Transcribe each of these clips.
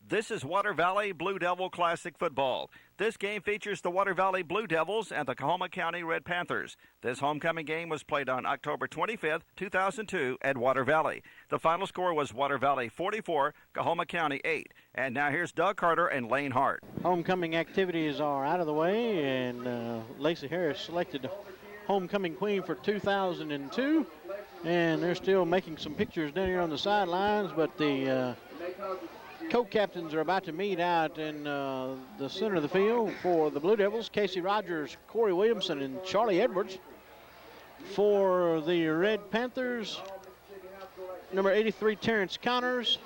This is Water Valley Blue Devil Classic Football. This game features the Water Valley Blue Devils and the Coahoma County Red Panthers. This homecoming game was played on October 25th, 2002 at Water Valley. The final score was Water Valley 44, Coahoma County 8. And now here's Doug Carter and Lane Hart. Homecoming activities are out of the way, and Lacey Harris selected homecoming queen for 2002. And they're still making some pictures down here on the sidelines, but the co-captains are about to meet out in the center of the field for the Blue Devils. Casey Rogers, Corey Williamson, and Charlie Edwards. For the Red Panthers, number 83, Terrence Connors.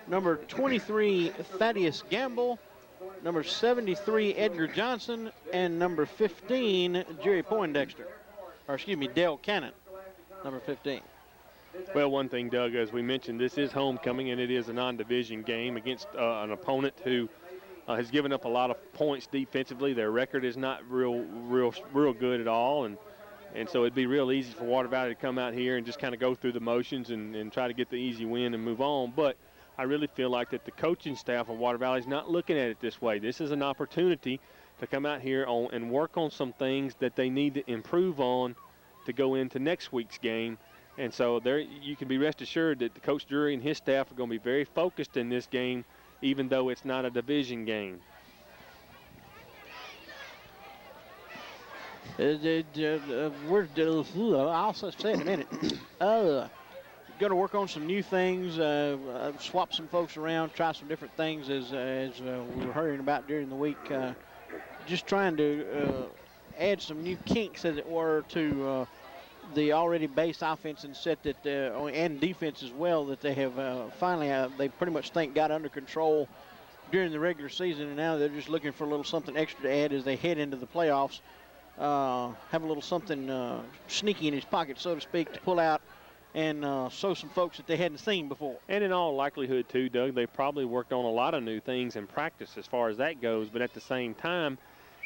Number 23, Thaddeus Gamble. Number 73, Edgar Johnson. And number 15, Jerry Poindexter. Or excuse me, Dale Cannon, number 15. Well, one thing, Doug, as we mentioned, this is homecoming, and it is a non-division game against an opponent who has given up a lot of points defensively. Their record is not real good at all, and so it'd be real easy for Water Valley to come out here and just kind of go through the motions and try to get the easy win and move on. But I really feel like that the coaching staff of Water Valley is not looking at it this way. This is an opportunity to come out here and work on some things that they need to improve on to go into next week's game. And so there, you can be rest assured that the Coach Drury and his staff are going to be very focused in this game, even though it's not a division game. I'll say in a minute. Going to work on some new things, swap some folks around, try some different things as we were hearing about during the week. Just trying to add some new kinks, as it were, to the already base offense and set that and defense as well that they have finally they pretty much think got under control during the regular season, and now they're just looking for a little something extra to add as they head into the playoffs. Have a little something sneaky in his pocket, so to speak, to pull out and show some folks that they hadn't seen before. And in all likelihood, too, Doug, they probably worked on a lot of new things in practice as far as that goes, but at the same time,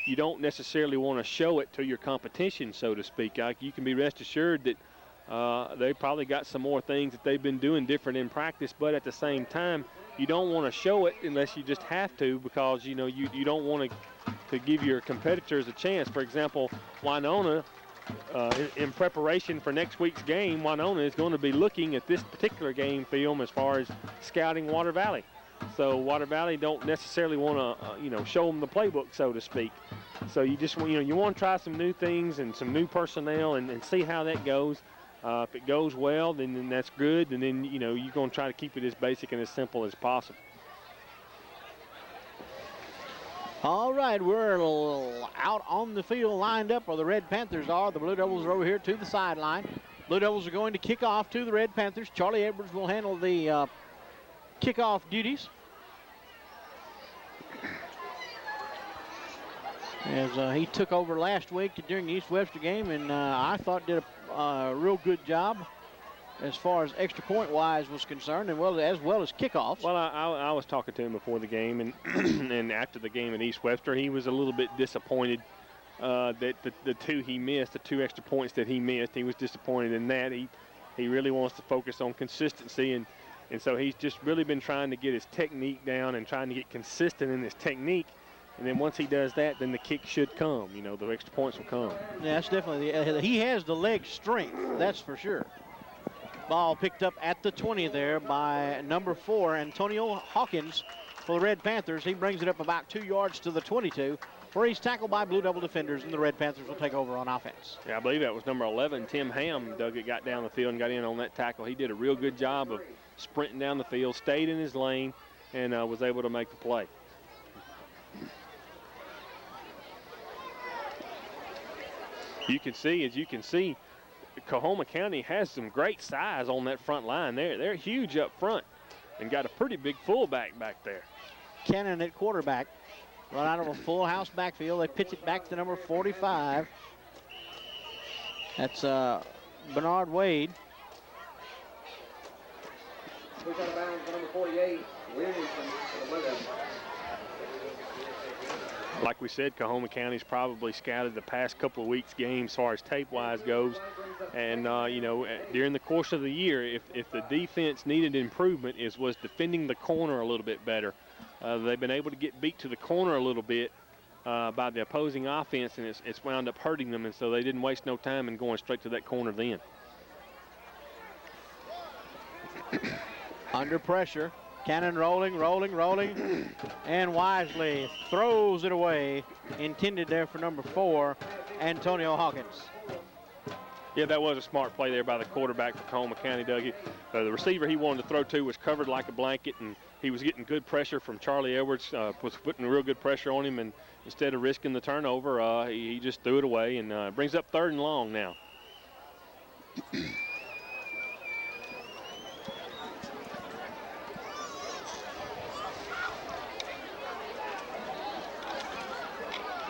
you don't necessarily want to show it to your competition, so to speak. You can be rest assured that they probably got some more things that they've been doing different in practice, but at the same time, you don't want to show it unless you just have to, because, you know, you don't want to give your competitors a chance. For example, Winona, in preparation for next week's game, Winona is going to be looking at this particular game film as far as scouting Water Valley. So Water Valley don't necessarily want to, show them the playbook, so to speak. So you just, you want to try some new things and some new personnel and see how that goes. If it goes well, then that's good. And then, you're going to try to keep it as basic and as simple as possible. All right, we're out on the field lined up where the Red Panthers are. The Blue Devils are over here to the sideline. Blue Devils are going to kick off to the Red Panthers. Charlie Edwards will handle the kickoff duties. As he took over last week during the East Webster game, and I thought did a real good job as far as extra point wise was concerned, and as well as kickoffs. Well, I was talking to him before the game, and and after the game at East Webster, he was a little bit disappointed that the two extra points that he missed. He was disappointed in that. He really wants to focus on consistency, and so he's just really been trying to get his technique down and trying to get consistent in his technique. And then once he does that, then the kick should come. The extra points will come. Yeah, that's definitely he has the leg strength, that's for sure. Ball picked up at the 20 there by number 4, Antonio Hawkins for the Red Panthers. He brings it up about 2 yards to the 22, where he's tackled by Blue Devil defenders, and the Red Panthers will take over on offense. Yeah, I believe that was number 11, Tim Ham. Doug got down the field and got in on that tackle. He did a real good job of sprinting down the field, stayed in his lane, and was able to make the play. As you can see, Coahoma County has some great size on that front line. They're huge up front and got a pretty big fullback back there. Cannon at quarterback. Run out of a full house backfield. They pitch it back to number 45. That's Bernard Wade. Push out of bounds for number 48, Williamson for the Blue Devils. Like we said, Coahoma County's probably scouted the past couple of weeks' games as far as tape-wise goes. And, during the course of the year, if the defense needed improvement, was defending the corner a little bit better. they've been able to get beat to the corner a little bit by the opposing offense, and it's wound up hurting them, and so they didn't waste no time in going straight to that corner then. Under pressure. Cannon rolling, and wisely throws it away. Intended there for number 4, Antonio Hawkins. Yeah, that was a smart play there by the quarterback for Coahoma County, Doug. The receiver he wanted to throw to was covered like a blanket, and he was getting good pressure from Charlie Edwards, was putting real good pressure on him, and instead of risking the turnover, he just threw it away, and brings up 3rd and long now.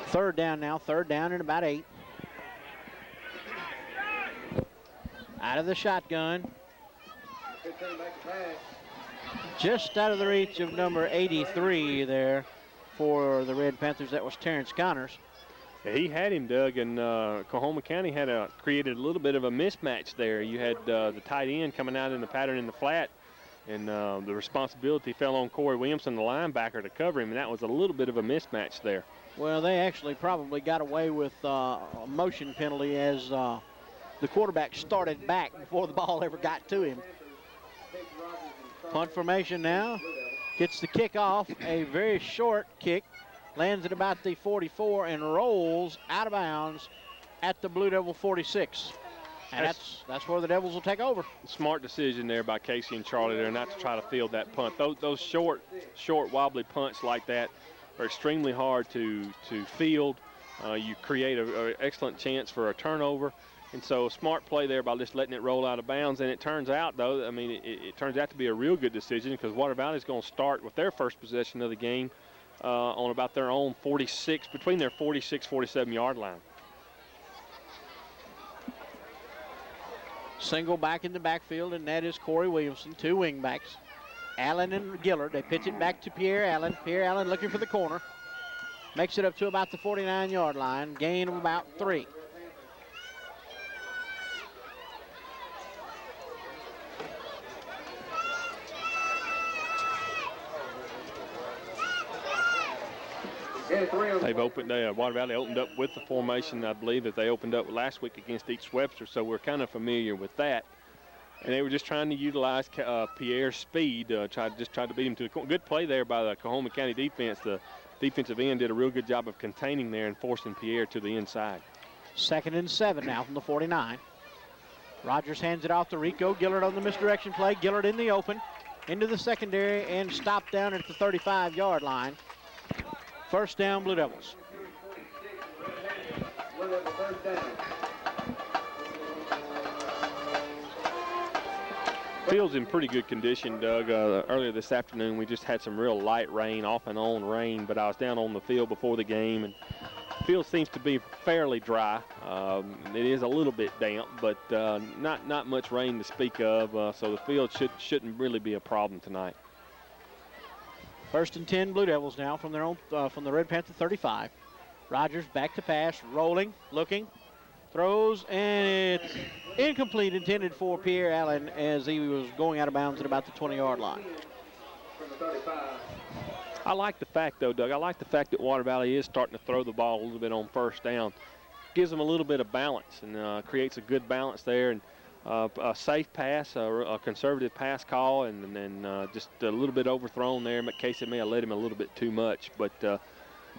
Third down now, 3rd down and about 8. Out of the shotgun. Just out of the reach of number 83 there for the Red Panthers. That was Terrence Connors. Yeah, he had him, Doug, and Coahoma County had created a little bit of a mismatch there. You had the tight end coming out in the pattern in the flat, and the responsibility fell on Corey Williamson, the linebacker, to cover him, and that was a little bit of a mismatch there. Well, they actually probably got away with a motion penalty as the quarterback started back before the ball ever got to him. Punt formation now. Gets the kick off, a very short kick. Lands at about the 44 and rolls out of bounds at the Blue Devil 46. And that's where the Devils will take over. Smart decision there by Casey and Charlie there not to try to field that punt. Those short, wobbly punts like that are extremely hard to field. You create an excellent chance for a turnover. And so smart play there by just letting it roll out of bounds. And it turns out, though, I mean, it turns out to be a real good decision because Water Valley is going to start with their first possession of the game on about their own 46, between their 46, 47-yard line. Single back in the backfield, and that is Corey Williamson, 2 wingbacks. Allen and Gillard. They pitch it back to Pierre Allen. Pierre Allen looking for the corner. Makes it up to about the 49-yard line. Gain of about 3. Water Valley opened up with the formation, I believe, that they opened up last week against East Webster, so we're kind of familiar with that. And they were just trying to utilize Pierre's speed, tried to beat him to the corner. Good play there by the Coahoma County defense. The defensive end did a real good job of containing there and forcing Pierre to the inside. 2nd and 7 now from the 49. Rogers hands it off to Rico. Gillard on the misdirection play. Gillard in the open, into the secondary, and stopped down at the 35-yard line. First down, Blue Devils. Field's in pretty good condition, Doug. Earlier this afternoon, we just had some real light rain, off and on rain, but I was down on the field before the game, and the field seems to be fairly dry. It is a little bit damp, but not much rain to speak of, so the field shouldn't really be a problem tonight. 1st and 10, Blue Devils now from their own from the Red Panther 35. Rogers back to pass, rolling, looking, throws, and it's incomplete, intended for Pierre Allen as he was going out of bounds at about the 20-yard line. I like the fact, though, Doug, that Water Valley is starting to throw the ball a little bit on first down. Gives them a little bit of balance and creates a good balance there. And a safe pass, a conservative pass call, and then just a little bit overthrown there. Casey may have let him a little bit too much, but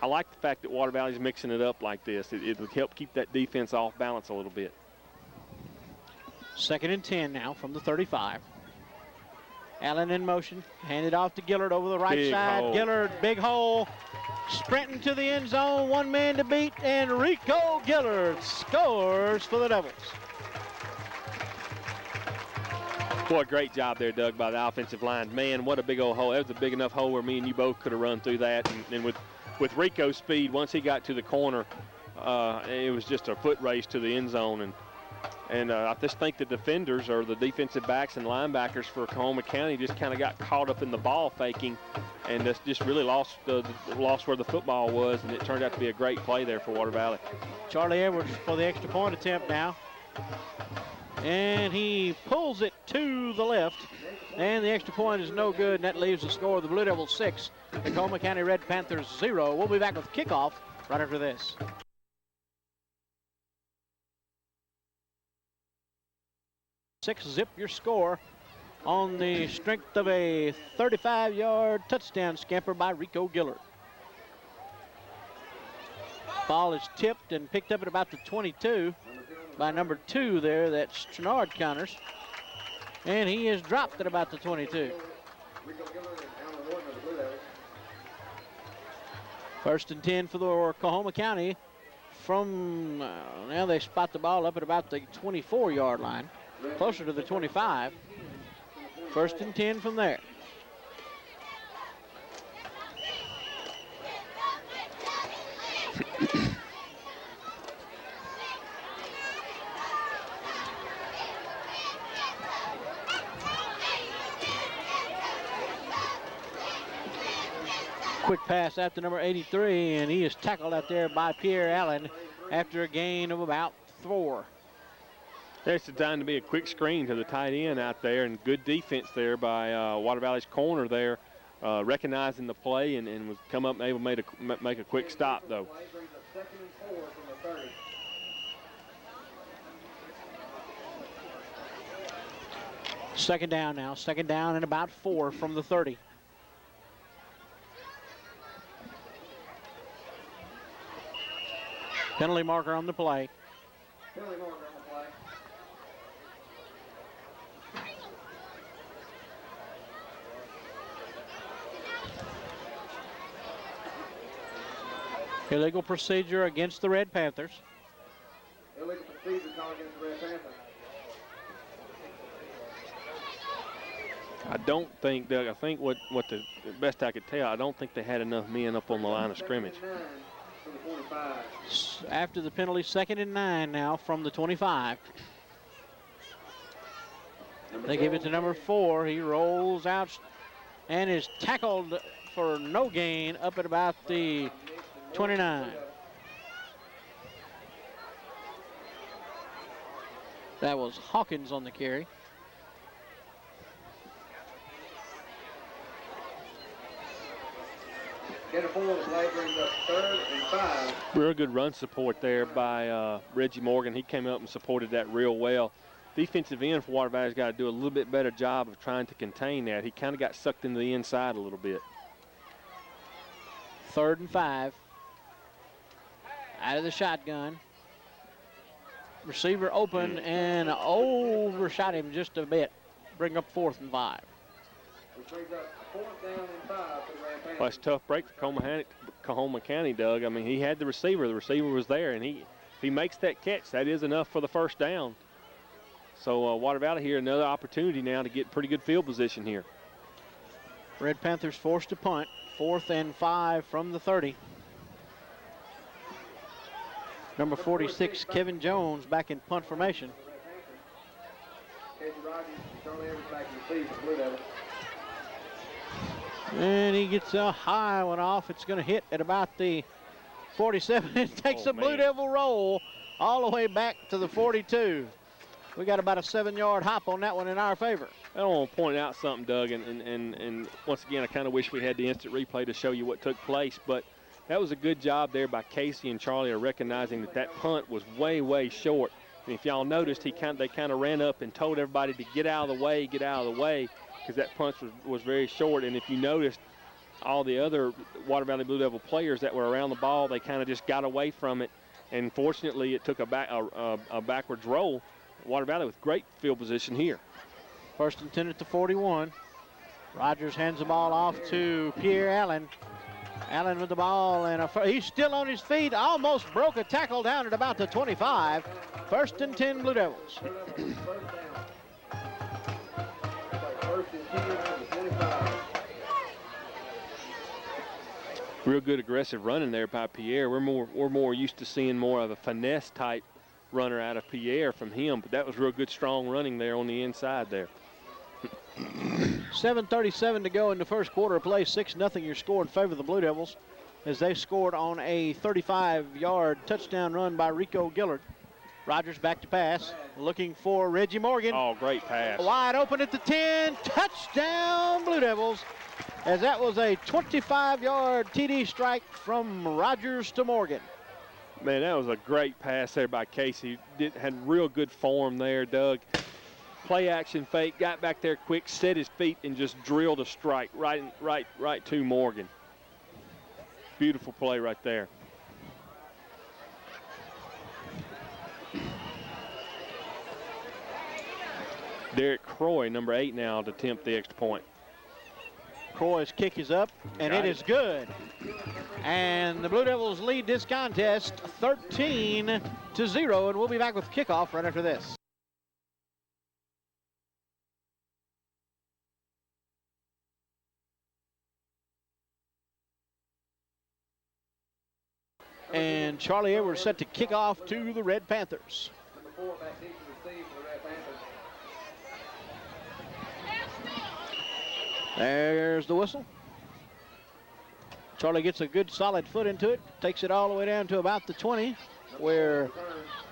I like the fact that Water Valley's mixing it up like this. It would help keep that defense off balance a little bit. 2nd and 10 now from the 35. Allen in motion, handed off to Gillard over the right big side. Hole. Gillard, big hole, sprinting to the end zone, 1 man to beat, and Rico Gillard scores for the Devils. Boy, great job there, Doug, by the offensive line. Man, what a big old hole. That was a big enough hole where me and you both could have run through that. And with Rico's speed, once he got to the corner, it was just a foot race to the end zone. And I just think the defenders, or the defensive backs and linebackers for Coahoma County, just kind of got caught up in the ball faking and just really lost where the football was, and it turned out to be a great play there for Water Valley. Charlie Edwards for the extra point attempt now. And he pulls it to the left. And the extra point is no good, and that leaves the score of the Blue Devils 6, the Coahoma County Red Panthers 0. We'll be back with kickoff right after this. 6-zip your score on the strength of a 35-yard touchdown scamper by Rico Gillard. Ball is tipped and picked up at about the 22 by number 2 there. That's Trenard Counters. And he is dropped at about the 22. First and 10 for the Coahoma County from, now they spot the ball up at about the 24-yard line, closer to the 25. First and 10 from there. Quick pass after number 83, and he is tackled out there by Pierre Allen after a gain of about 4. There's the time to be a quick screen to the tight end out there, and good defense there by Water Valley's corner there, recognizing the play and was come up and able to make a quick stop though. Second down now, second down and about 4 from the 30. Penalty marker on the play. Penalty marker on the play. Illegal procedure against the Red Panthers. Illegal procedure call against the Red Panthers. I don't think, Doug, I think what the best I could tell, I don't think they had enough men up on the line of scrimmage. After the penalty, 2nd and 9 now from the 25. They give it to number 4. He rolls out and is tackled for no gain up at about the 29. That was Hawkins on the carry. Get a forward play, brings up 3rd and 5. Real good run support there by Reggie Morgan. He came up and supported that real well. Defensive end for Water Valley's got to do a little bit better job of trying to contain that. He kind of got sucked into the inside a little bit. 3rd and 5. Out of the shotgun. Receiver open and overshot him just a bit. Bring up 4th and 5. Which brings up 4th down and 5 for the Red Panthers. Well, it's a tough break for Coahoma County, Doug. I mean, he had the receiver. The receiver was there, and if he makes that catch, that is enough for the first down. So Water Valley here, another opportunity now to get pretty good field position here. Red Panthers forced to punt. 4th and 5 from the 30. Number 46, Kevin Jones, back in punt formation. Casey Rogers and Charlie Evans back in the seat for Blue Devils. And he gets a high one off. It's going to hit at about the 47. It takes a Blue Devil roll all the way back to the 42. We got about a 7-yard hop on that one in our favor. I want to point out something, Doug, and once again, I kind of wish we had the instant replay to show you what took place, but that was a good job there by Casey and Charlie of recognizing that punt was way, way short. And if y'all noticed, they kind of ran up and told everybody to get out of the way, because that punt was very short. And if you noticed, all the other Water Valley Blue Devil players that were around the ball, they kind of just got away from it. And fortunately, it took a backwards roll. Water Valley with great field position here. 1st and 10 at the 41. Rogers hands the ball off to Pierre Allen. Allen with the ball, and he's still on his feet. Almost broke a tackle down at about the 25. 1st and 10 Blue Devils. First and 10 at the 25. Real good aggressive running there by Pierre. We're more used to seeing more of a finesse type runner out of Pierre from him, but that was real good strong running there on the inside there. 7:37 to go in the first quarter of play. 6-0 your score in favor of the Blue Devils as they scored on a 35-yard touchdown run by Rico Gillard. Rogers back to pass, looking for Reggie Morgan. Oh, great pass. Wide open at the 10, touchdown Blue Devils, as that was a 25-yard TD strike from Rogers to Morgan. Man, that was a great pass there by Casey. Had real good form there, Doug. Play action fake, got back there quick, set his feet, and just drilled a strike right to Morgan. Beautiful play right there. Derek Croy, number 8 now, to attempt the extra point. Croy's kick is up, and it is good. And the Blue Devils lead this contest 13-0, and we'll be back with kickoff right after this. And Charlie Edwards set to kick off to the Red Panthers. Number 4 back deep to receive for the Red Panthers. There's the whistle. Charlie gets a good solid foot into it, takes it all the way down to about the 20, where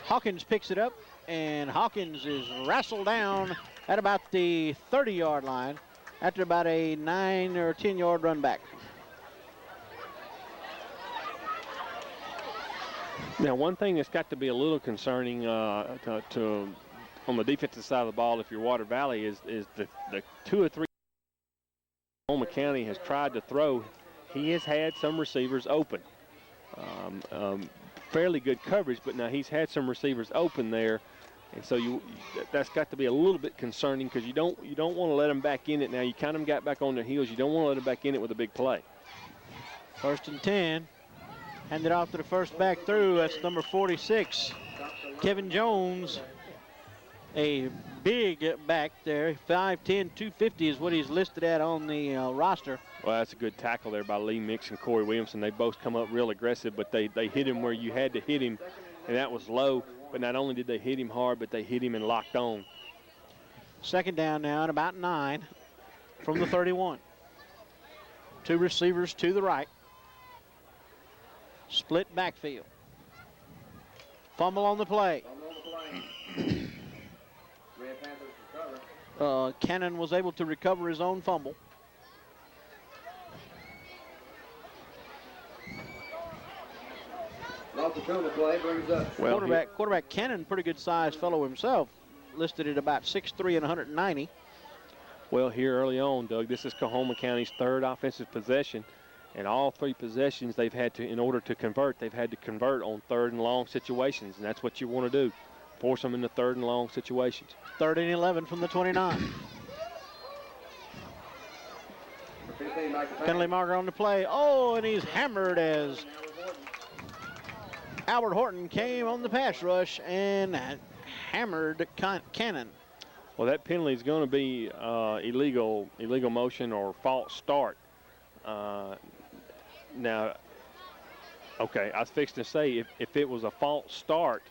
Hawkins picks it up, and Hawkins is wrestled down at about the 30-yard line after about a 9 or 10-yard run back. Now, one thing that's got to be a little concerning on the defensive side of the ball, if you're Water Valley, is the 2 or 3 Coahoma County has tried to throw. He has had some receivers open. Fairly good coverage, but now he's had some receivers open there, and so that's got to be a little bit concerning, because you don't want to let them back in it. Now you kind of got back on their heels. You don't want to let them back in it with a big play. 1st and 10. Handed off to the first back through. That's number 46, Kevin Jones. A big back there, 5'10", 250 is what he's listed at on the roster. Well, that's a good tackle there by Lee Mix and Corey Williamson. They both come up real aggressive, but they hit him where you had to hit him, and that was low. But not only did they hit him hard, but they hit him and locked on. 2nd down now at about 9 from the 31. 2 receivers to the right. Split backfield. Fumble on the play. Red Panthers recover. Cannon was able to recover his own fumble. Lost the on the play, brings up. Well, quarterback Cannon, pretty good sized fellow himself, listed at about 6'3" and 190. Well, here early on, Doug, this is Coahoma County's 3rd offensive possession. And all 3 possessions they've had to, in order to convert, they've had to convert on 3rd and long situations, and that's what you want to do. Force them into 3rd and long situations. 3rd and 11 from the 29. Penalty marker on the play. Oh, and he's hammered as Albert Horton came on the pass rush and hammered Cannon. Well, that penalty is going to be illegal motion or false start. Now, okay, I was fixing to say if it was a false start,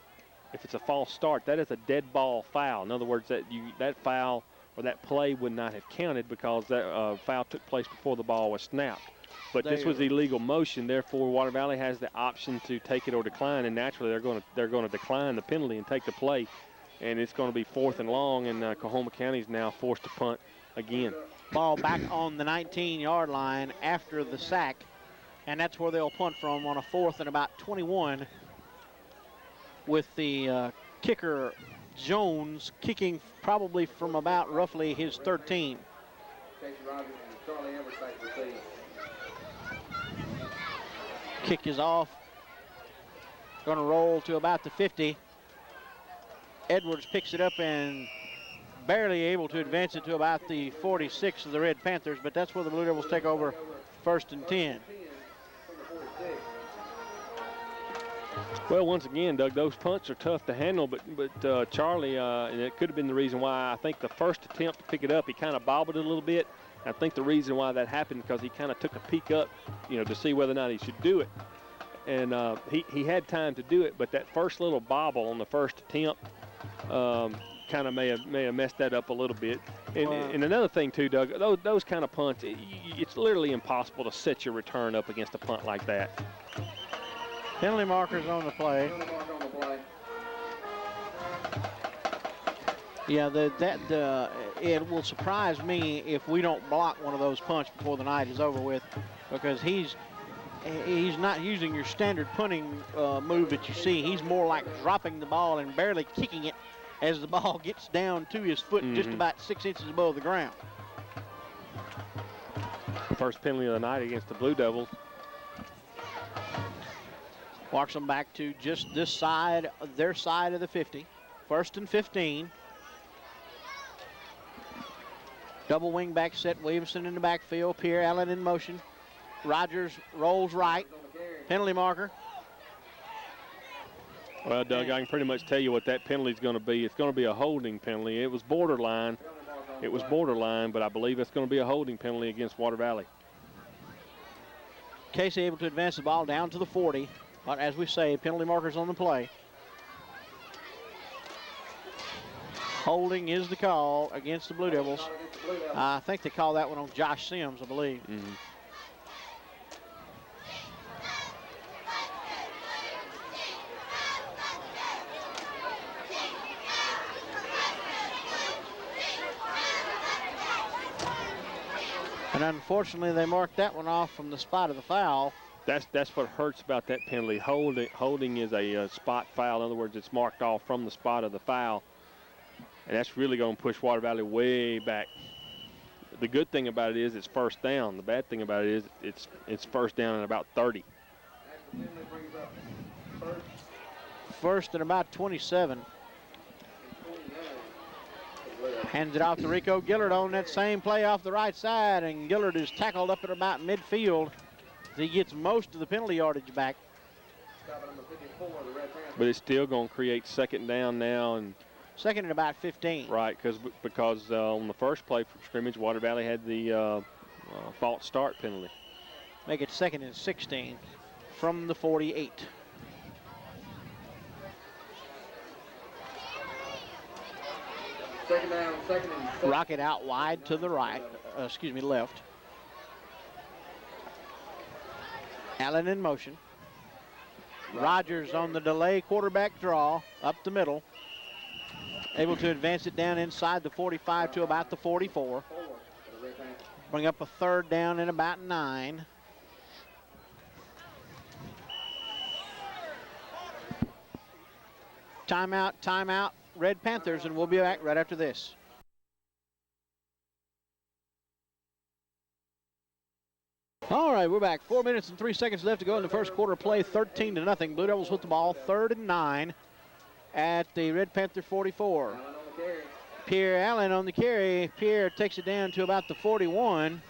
if it's a false start, that is a dead ball foul. In other words, that foul or that play would not have counted, because that foul took place before the ball was snapped. But this was illegal motion, therefore Water Valley has the option to take it or decline, and naturally they're going to decline the penalty and take the play, and it's going to be 4th and long, and Coahoma County is now forced to punt again. Ball back on the 19-yard line after the sack, and that's where they'll punt from on a 4th and about 21, with the kicker Jones kicking probably from about roughly his 13. Casey Rogers and Charlie Edwards back to receive. Kick is off. Going to roll to about the 50. Edwards picks it up and barely able to advance it to about the 46 of the Red Panthers, but that's where the Blue Devils take over 1st and 10. Well, once again, Doug, those punts are tough to handle, but Charlie, and it could have been the reason why I think the first attempt to pick it up, he kind of bobbled it a little bit. I think the reason why that happened because he kind of took a peek up, to see whether or not he should do it. And he had time to do it, but that first little bobble on the first attempt kind of may have messed that up a little bit. And another thing too, Doug, those kind of punts, it's literally impossible to set your return up against a punt like that. Penalty markers on the play. Yeah, it will surprise me if we don't block one of those punts before the night is over with, because he's not using your standard punting move that you see. He's more like dropping the ball and barely kicking it as the ball gets down to his foot, just about 6 inches above the ground. First penalty of the night against the Blue Devils. Walks them back to just this side, their side of the 50. 1st and 15. Double wing back set. Williamson in the backfield. Pierre Allen in motion. Rogers rolls right. Penalty marker. Well, Doug, I can pretty much tell you what that penalty is going to be. It's going to be a holding penalty. It was borderline. But I believe it's going to be a holding penalty against Water Valley. Casey able to advance the ball down to the 40. But as we say, penalty markers on the play. Holding is the call against the Blue Devils. I think they call that one on Josh Sims, I believe. And unfortunately, they marked that one off from the spot of the foul. That's what hurts about that penalty. Holding is a spot foul. In other words, it's marked off from the spot of the foul. And that's really going to push Water Valley way back. The good thing about it is it's first down. The bad thing about it is it's first down at about 30. First and about 27. Hands it off to Rico Gillard on that same play off the right side, and Gillard is tackled up at about midfield. He gets most of the penalty yardage back. But it's still going to create second down now. And second and about 15. Right, because on the first play from scrimmage, Water Valley had the false start penalty. Make it 2nd and 16 from the 48. Second down, 2nd and 6. Rocket out wide to the right, left. Allen in motion. Rogers on the delay quarterback draw, up the middle. Able to advance it down inside the 45 to about the 44. Bring up a 3rd down and about 9. Timeout, Red Panthers, and we'll be back right after this. All right, we're back. 4 minutes and 3 seconds left to go in the first quarter play. 13-0. Blue Devils with the ball. 3rd and 9 at the Red Panther 44. Pierre Allen on the carry. Pierre takes it down to about the 41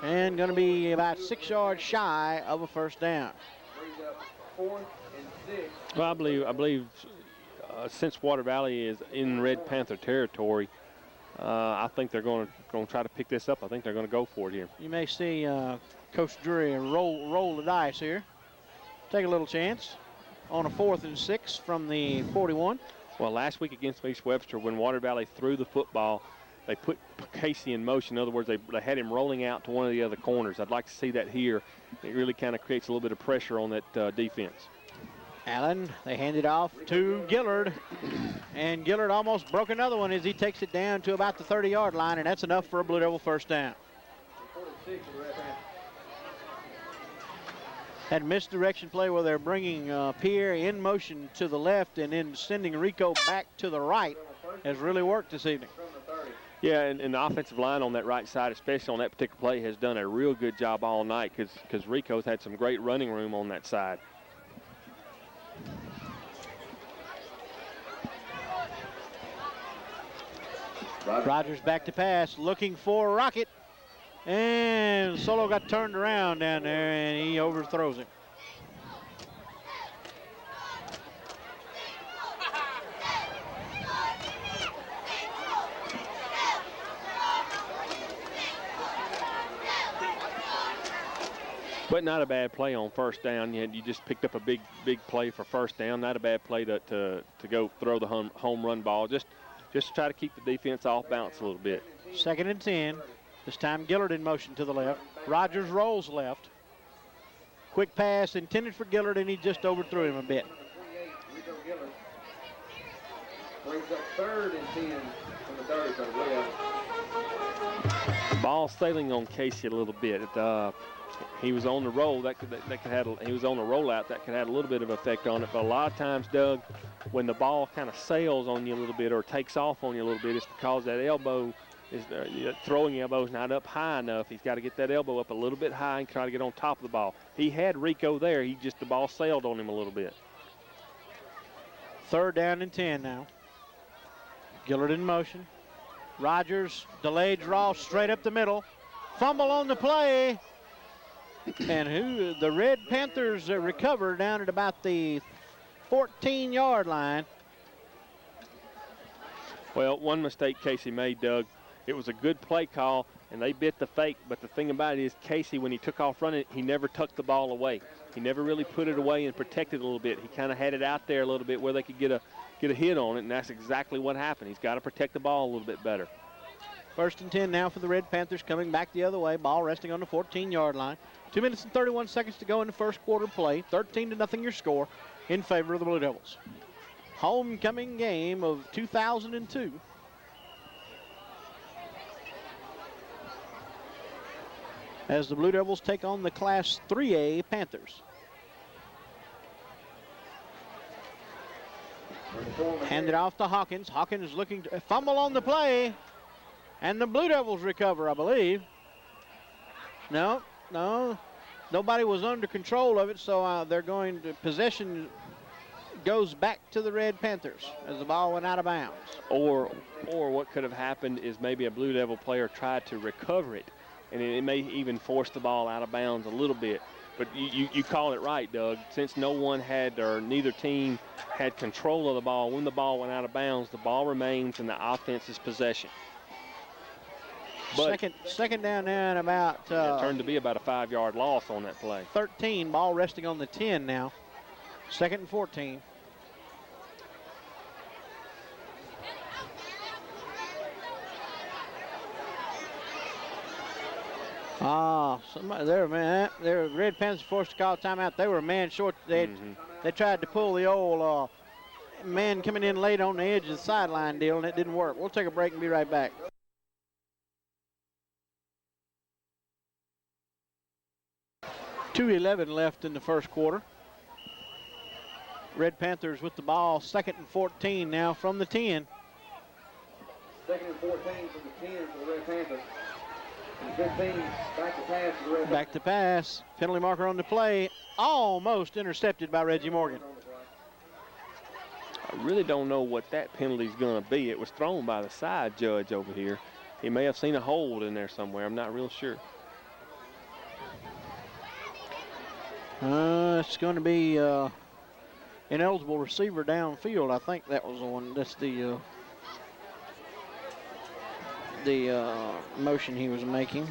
and going to be about 6 yards shy of a first down. Well, I believe since Water Valley is in Red Panther territory, I think they're going to try to pick this up. I think they're going to go for it here. You may see Coach Drury roll the dice here. Take a little chance on a 4th and 6 from the 41. Well, last week against East Webster, when Water Valley threw the football, they put Casey in motion. In other words, they had him rolling out to one of the other corners. I'd like to see that here. It really kind of creates a little bit of pressure on that defense. Allen, they hand it off to Gillard. And Gillard almost broke another one as he takes it down to about the 30-yard line, and that's enough for a Blue Devil first down. That misdirection play where they're bringing Pierre in motion to the left and then sending Rico back to the right has really worked this evening. Yeah, and the offensive line on that right side, especially on that particular play, has done a real good job all night because Rico's had some great running room on that side. Rogers back to pass, looking for Rocket. And Solo got turned around down there, and he overthrows him. But not a bad play on first down. You just picked up a big play for first down. Not a bad play to go throw the home run ball. Just try to keep the defense off balance a little bit. 2nd and 10. This time Gillard in motion to the left. Rogers rolls left. Quick pass intended for Gillard, and he just overthrew him a bit. Brings up 3rd and 10 from the 30 for the Blue Devils. Ball sailing on Casey a little bit. He was on the roll. He was on the rollout. That could have a little bit of effect on it. But a lot of times, Doug, when the ball kind of sails on you a little bit or takes off on you a little bit, it's because that elbow is throwing elbow is not up high enough. He's got to get that elbow up a little bit high and try to get on top of the ball. He had Rico there. The ball sailed on him a little bit. 3rd down and 10 now. Gillard in motion. Rogers, delayed draw straight up the middle. Fumble on the play. And the Red Panthers recover down at about the 14-yard line. Well, one mistake Casey made, Doug. It was a good play call, and they bit the fake. But the thing about it is Casey, when he took off running, he never tucked the ball away. He never really put it away and protected it a little bit. He kind of had it out there a little bit where they could get a hit on it, and that's exactly what happened. He's got to protect the ball a little bit better. 1st and 10 now for the Red Panthers, coming back the other way. Ball resting on the 14-yard line. 2 minutes and 31 seconds to go in the first quarter play. 13-0 your score in favor of the Blue Devils. Homecoming game of 2002. As the Blue Devils take on the Class 3A Panthers. Handed off to Hawkins. Hawkins looking to fumble on the play. And the Blue Devils recover, I believe. No. Nobody was under control of it, so they're going to possession goes back to the Red Panthers as the ball went out of bounds. Or what could have happened is maybe a Blue Devil player tried to recover it, and it may even force the ball out of bounds a little bit. But you call it right, Doug. Since neither team had control of the ball, when the ball went out of bounds, the ball remains in the offense's possession. But second down now and about... it turned to be about a 5-yard loss on that play. 13, ball resting on the 10 now. 2nd and 14. Somebody there, man. The Red Panthers forced to call a timeout. They were a man short. They tried to pull the old man coming in late on the edge of the sideline deal, and it didn't work. We'll take a break and be right back. .2:11 left in the first quarter. Red Panthers with the ball. 2nd and 14 now from the 10. 2nd and 14 from the 10 for the Red Panthers. And 15, back to pass for the Red Panthers. Back to pass. Penalty marker on the play. Almost intercepted by Reggie Morgan. I really don't know what that penalty is going to be. It was thrown by the side judge over here. He may have seen a hold in there somewhere. I'm not real sure. It's going to be ineligible receiver downfield. I think that was the one. That's the motion he was making.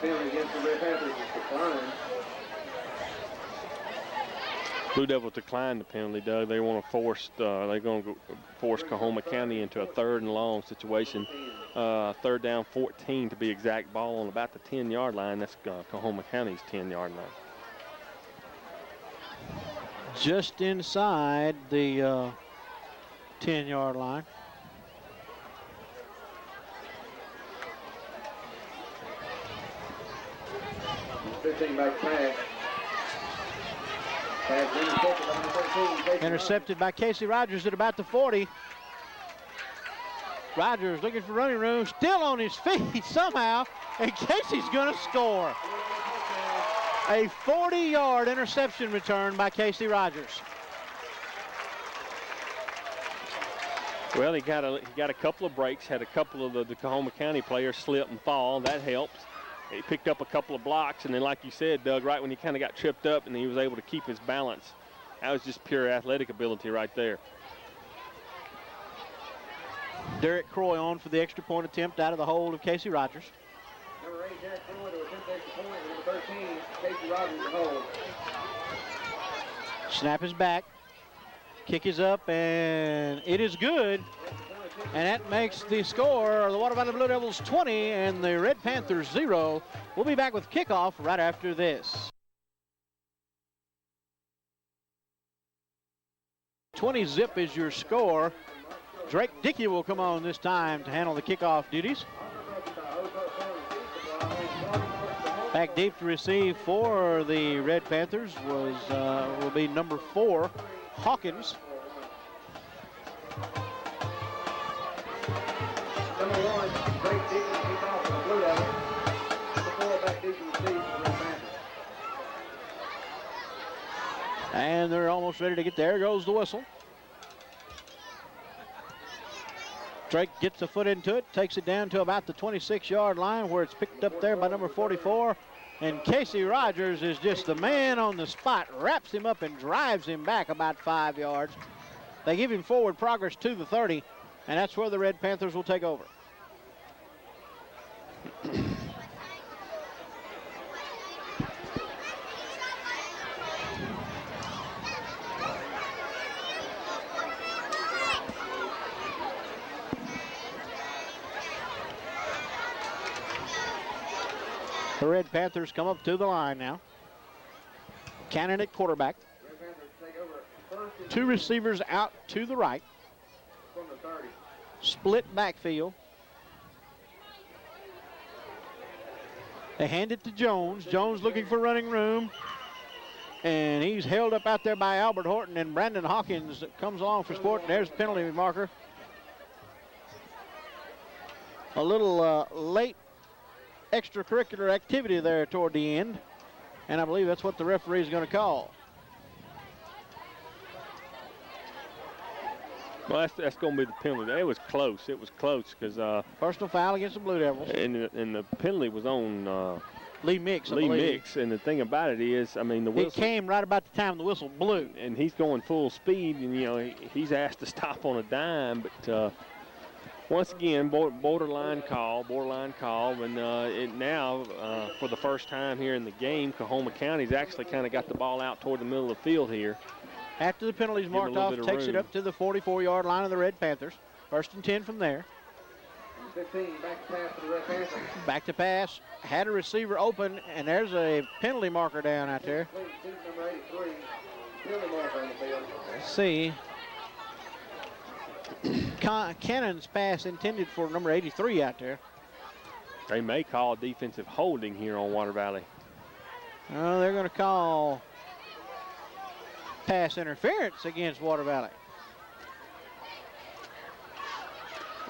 Penalty against the Red Panthers is declined. Blue Devils declined the penalty, Doug. They want to force. They're going to force Coahoma County into a 3rd and long situation. 3rd down, 14 to be exact. Ball on about the 10-yard line. That's Coahoma County's 10-yard line. Just inside the 10-yard line. Back pass. Intercepted by Casey Rogers at about the 40. Rogers looking for running room, still on his feet somehow, and Casey's going to score. A 40-yard interception return by Casey Rogers. Well, he got a couple of breaks, had a couple of the Coahoma County players slip and fall. That helped. He picked up a couple of blocks, and then like you said, Doug, right when he kind of got tripped up and he was able to keep his balance, that was just pure athletic ability right there. Derek Croy on for the extra point attempt out of the hold of Casey Rogers. Number 8, Derek Croy to attempt the extra point. Number 13, Casey Rogers to hold. Snap is back. Kick is up, and it is good. And that makes the score the Water Valley Blue Devils 20 and the Red Panthers 0. We'll be back with kickoff right after this. 20 zip is your score. Drake Dickey will come on this time to handle the kickoff duties. Back deep to receive for the Red Panthers will be number 4, Hawkins. Number 1, Drake Dickey, kick off for the Blue Devils. Number 4, back deep to receive for the Red Panthers. And they're almost ready to get there. Goes the whistle. Drake gets a foot into it, takes it down to about the 26-yard line where it's picked up there by number 44. And Casey Rogers is just the man on the spot, wraps him up and drives him back about 5 yards. They give him forward progress to the 30, and that's where the Red Panthers will take over. The Red Panthers come up to the line now. Cannon at quarterback. Two receivers out to the right. Split backfield. They hand it to Jones. Jones looking for running room. And he's held up out there by Albert Horton, and Brandon Hawkins comes along for sport. And there's the penalty marker. A little late extracurricular activity there toward the end, and I believe that's what the referee is going to call. Well, that's going to be the penalty. It was close. It was close because personal foul against the Blue Devils. And the penalty was on Lee Mix. Lee Mix. And the thing about it is, I mean, the whistle. It came right about the time the whistle blew. And he's going full speed, and you know he's asked to stop on a dime, but. Once again, borderline call, and now, for the first time here in the game, Coahoma County's actually kind of got the ball out toward the middle of the field here. After the penalty's marked off, takes it up to the 44-yard line of the Red Panthers. 1st and 10 from there. 15, back to pass for the Red Panthers. Back to pass, had a receiver open, and there's a penalty marker down out there. Number 83, penalty marker on the field. Let's see. Cannon's pass intended for number 83 out there. They may call defensive holding here on Water Valley. They're going to call pass interference against Water Valley.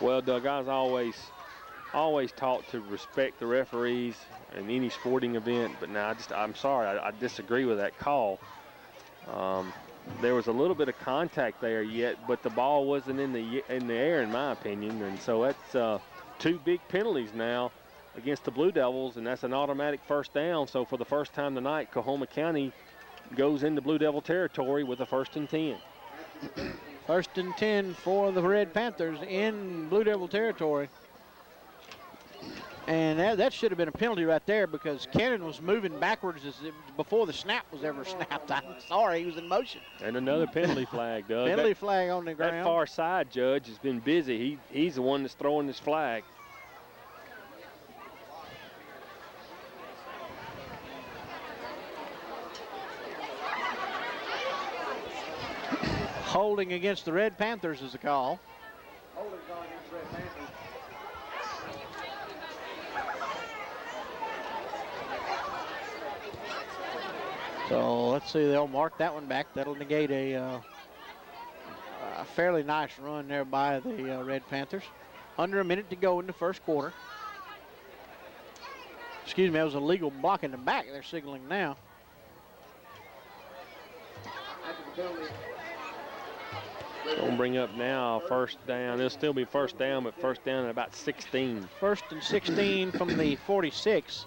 Well, Doug, I was always taught to respect the referees in any sporting event, but now I'm sorry, I disagree with that call. There was a little bit of contact there yet, but the ball wasn't in the air, in my opinion. And so that's 2 big penalties now against the Blue Devils, and that's an automatic first down. So for the first time tonight, Coahoma County goes into Blue Devil territory with a 1st and 10. 1st and 10 for the Red Panthers in Blue Devil territory. And that should have been a penalty right there because Cannon was moving backwards before the snap was ever snapped. I'm sorry, he was in motion. And another penalty flag, Doug. Penalty flag on the ground. That far side judge has been busy. He's the one that's throwing this flag. Holding against the Red Panthers is the call. Holding call against the Red Panthers. So let's see, they'll mark that one back. That'll negate a fairly nice run there by the Red Panthers. Under a minute to go in the 1st quarter. Excuse me, that was a legal block in the back. They're signaling now. Going to bring up now 1st down. It'll still be 1st down, but 1st down at about 16. 1st and 16 from the 46.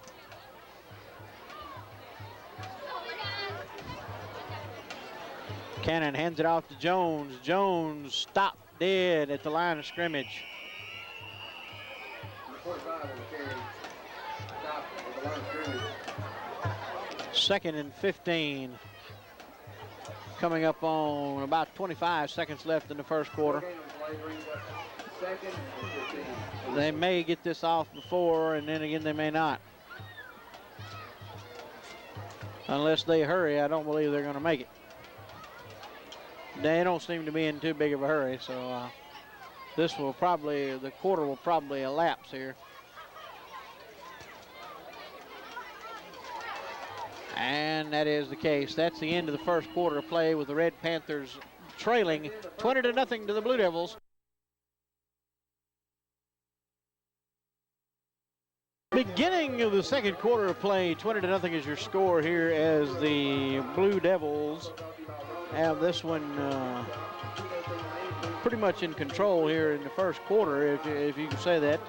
Cannon hands it off to Jones. Jones stopped dead at the line of scrimmage. 2nd and 15. Coming up on about 25 seconds left in the 1st quarter. second and 15. They may get this off before, and then again they may not. Unless they hurry, I don't believe they're going to make it. They don't seem to be in too big of a hurry, so this will probably, the quarter will probably elapse here. And that is the case. That's the end of the first quarter of play with the Red Panthers trailing 20-0 to the Blue Devils. Beginning of the second quarter of play, 20-0 is your score here as the Blue Devils have this one pretty much in control here in the first quarter, if you can say that.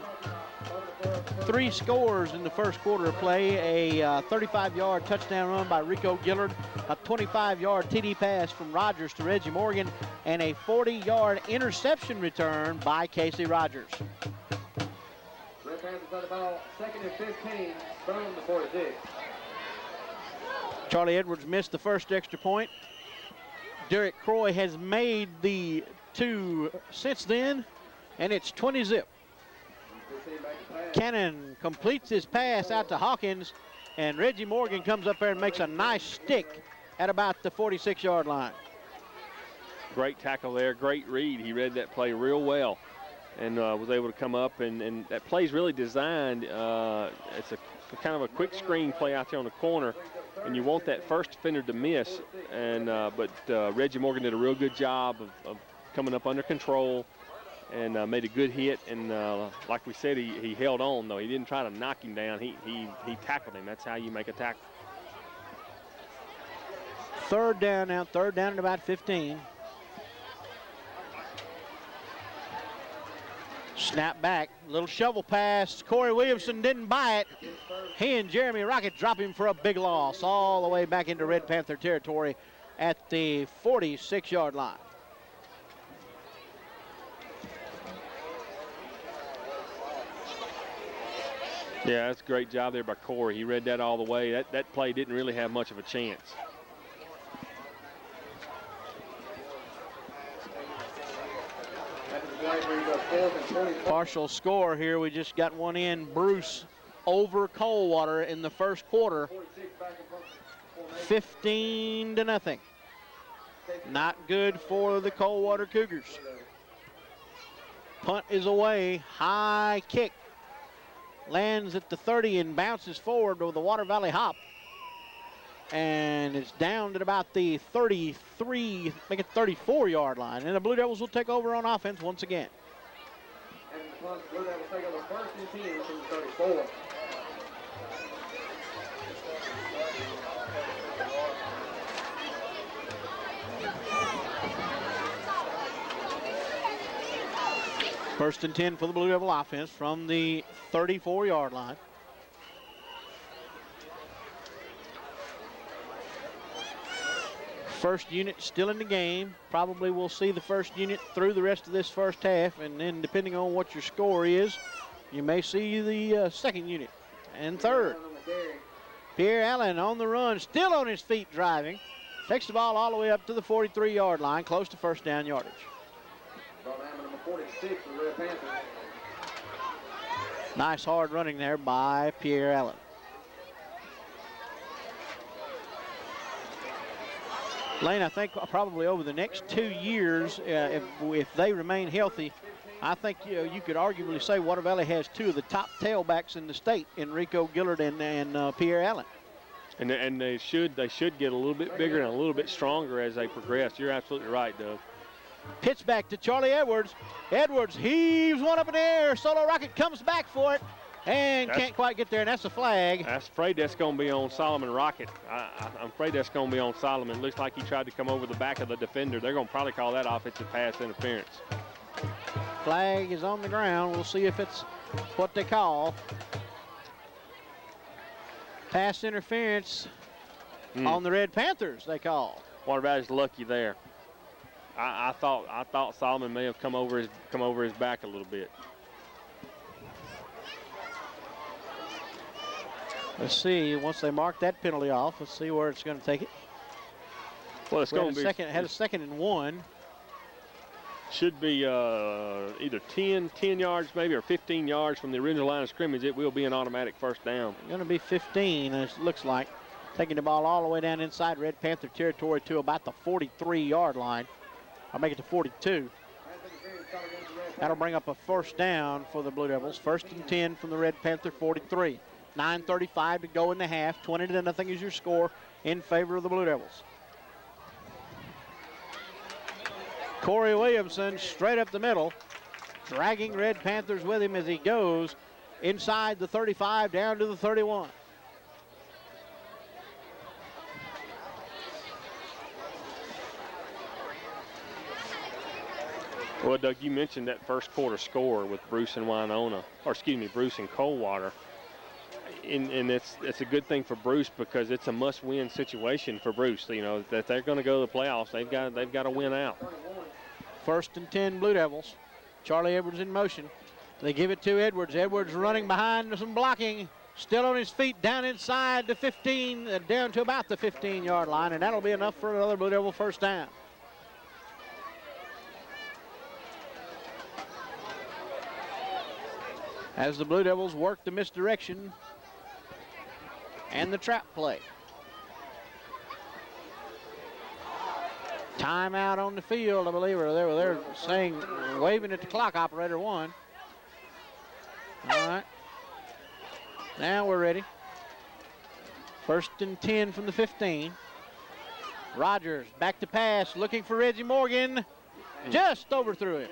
3 scores in the first quarter of play: a 35-yard touchdown run by Rico Gillard, a 25-yard TD pass from Rogers to Reggie Morgan, and a 40-yard interception return by Casey Rogers. Red Panthers on the ball, second and 15 from the 46. Charlie Edwards missed the first extra point. Derek Croy has made the 2 since then, and it's 20-zip. Cannon completes his pass out to Hawkins, and Reggie Morgan comes up there and makes a nice stick at about the 46-yard line. Great tackle there, great read. He read that play real well and was able to come up, and that play's really designed. It's a kind of a quick screen play out there on the corner, and you want that first defender to miss, and but Reggie Morgan did a real good job of coming up under control and made a good hit, and like we said, he held on, though. He didn't try to knock him down. He tackled him. That's how you make a tackle. Third down now, third down at about 15. Snap back, little shovel pass. Corey Williamson didn't buy it. He and Jeremy Rocket drop him for a big loss all the way back into Red Panther territory at the 46-yard line. Yeah, that's a great job there by Corey. He read that all the way. That play didn't really have much of a chance. Partial score here. We just got one in. Bruce over Coldwater in the first quarter. 15-0. Not good for the Coldwater Cougars. Punt is away. High kick. Lands at the 30 and bounces forward with a Water Valley hop. And it's down at about the 33, make it 34-yard line. And the Blue Devils will take over on offense once again. And the Blue Devils take over first and 10 from the 34. First and 10 for the Blue Devil offense from the 34-yard line. First unit still in the game. Probably we'll see the first unit through the rest of this first half, and then depending on what your score is, you may see the second unit and third. Pierre Allen on the run, still on his feet driving. Takes the ball all the way up to the 43-yard line, close to first down yardage. Ball down to number 46 for the Red Panthers. Nice hard running there by Pierre Allen. Lane, I think probably over the next 2 years, if they remain healthy, I think you could arguably say Water Valley has 2 of the top tailbacks in the state in Rico Gillard and Pierre Allen. And they should get a little bit bigger and a little bit stronger as they progress. You're absolutely right, Doug. Pitch back to Charlie Edwards. Edwards heaves one up in the air. Solo Rocket comes back for it and can't quite get there, and that's a flag. I'm afraid that's going to be on Solomon Rocket. I'm afraid that's going to be on Solomon. Looks like he tried to come over the back of the defender. They're going to probably call that offensive pass interference. Flag is on the ground. We'll see if it's what they call. Pass interference on the Red Panthers, they call. Water Valley's lucky there. I thought Solomon may have come over his back a little bit. Let's see, once they mark that penalty off, let's see where it's going to take it. Well, it's going to be had a second and 1. Should be either 10 yards maybe or 15 yards from the original line of scrimmage. It will be an automatic first down. Going to be 15, as it looks like. Taking the ball all the way down inside Red Panther territory to about the 43-yard line. I'll make it to 42. That'll bring up a first down for the Blue Devils. 1st and 10 from the Red Panther 43. 9:35 to go in the half. 20-0 is your score in favor of the Blue Devils. Corey Williamson straight up the middle, dragging Red Panthers with him as he goes inside the 35 down to the 31. Well, Doug, you mentioned that first quarter score with Bruce and Winona, or excuse me, Bruce and Coldwater. And it's a good thing for Bruce because it's a must-win situation for Bruce. You know that they're going to go to the playoffs. They've got to win out. 1st and 10 Blue Devils. Charlie Edwards in motion. They give it to Edwards. Edwards running behind some blocking. Still on his feet down inside the 15, down to about the 15-yard line, and that'll be enough for another Blue Devil first down. As the Blue Devils work the misdirection and the trap play. Timeout on the field, I believe, or they're saying, waving at the clock operator 1. All right. Now we're ready. 1st and 10 from the 15. Rogers back to pass, looking for Reggie Morgan. Just overthrew him.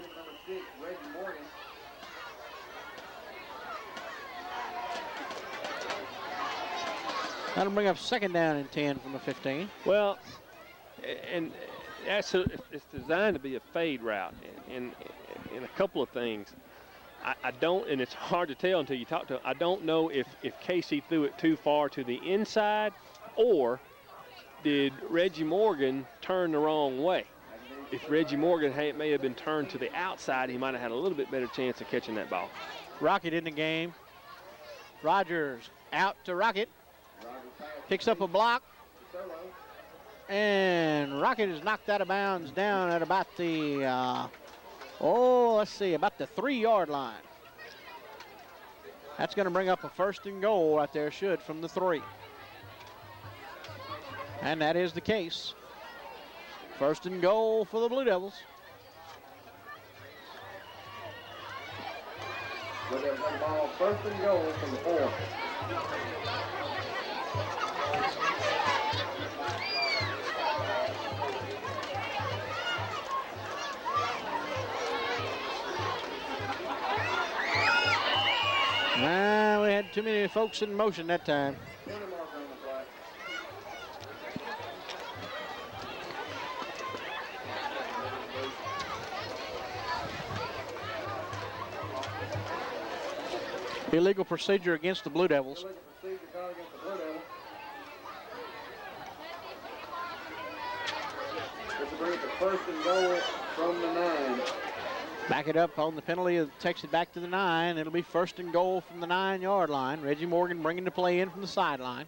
That'll bring up 2nd down and 10 from the 15. Well, and it's designed to be a fade route, and a couple of things. I don't, and it's hard to tell until you talk to him. I don't know if Casey threw it too far to the inside, or did Reggie Morgan turn the wrong way. If Reggie Morgan may have been turned to the outside, he might have had a little bit better chance of catching that ball. Rocket in the game. Rogers out to Rocket. Picks up a block. And Rocket is knocked out of bounds down at about the, about the 3-yard line. That's going to bring up a 1st and goal right there, from the 3. And that is the case. 1st and goal for the Blue Devils. Blue Devils have the ball, 1st and goal from the 4. We had too many folks in motion that time. Illegal procedure against the Blue Devils. This will bring it to 1st and goal from the 9. Back it up on the penalty, takes it back to the 9. It'll be 1st and goal from the 9-yard line. Reggie Morgan bringing the play in from the sideline.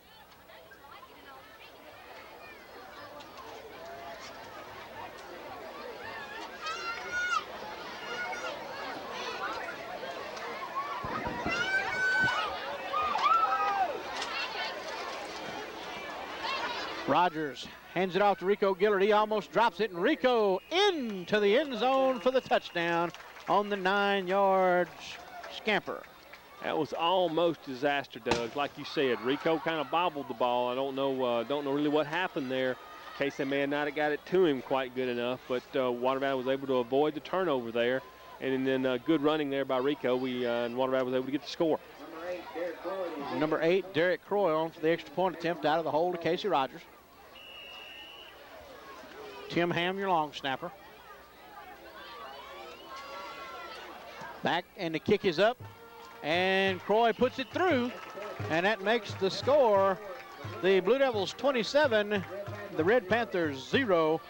Rogers hands it off to Rico Gillard. He almost drops it, and Rico into the end zone for the touchdown on the 9-yard scamper. That was almost disaster, Doug. Like you said, Rico kind of bobbled the ball. I don't know really what happened there. Casey may not have got it to him quite good enough, but Water Valley was able to avoid the turnover there. And then good running there by Rico. And Water Valley was able to get the score. Number 8, Derek Croy on for the extra point attempt out of the hole to Casey Rogers. Tim Ham, your long snapper. Back, and the kick is up. And Croy puts it through. And that makes the score the Blue Devils 27, the Red Panthers 0.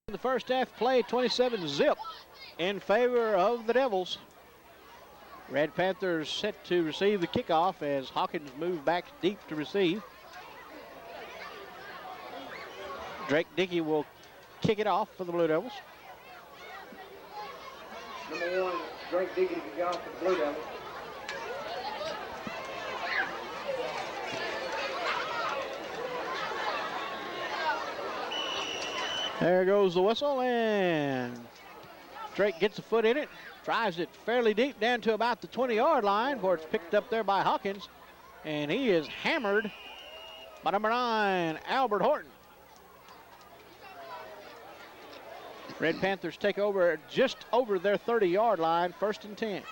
The first half play, 27-0 in favor of the Devils. Red Panthers set to receive the kickoff as Hawkins moved back deep to receive. Drake Dickey will kick it off for the Blue Devils. Number 1, Drake Dickey to kick off for the Blue Devils. There goes the whistle, and Drake gets a foot in it, drives it fairly deep down to about the 20-yard line, where it's picked up there by Hawkins, and he is hammered by number 9, Albert Horton. Red Panthers take over just over their 30-yard line, 1st and 10.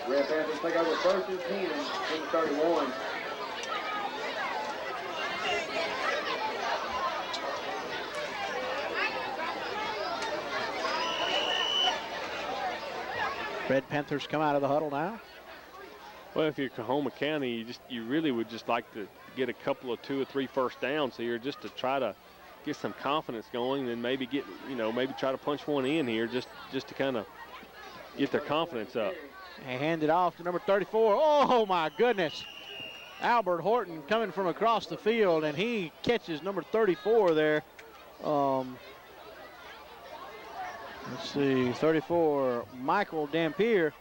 Red Panthers take over 1st and 10 from the 31. Red Panthers come out of the huddle now. Well, if you're Coahoma County, you really would just like to get a couple of 2 or 3 first downs here, just to try to get some confidence going, and maybe maybe try to punch one in here, just to kind of get their confidence up. And hand it off to number 34. Oh my goodness! Albert Horton coming from across the field, and he catches number 34 there. Let's see, 34, Michael Dampier.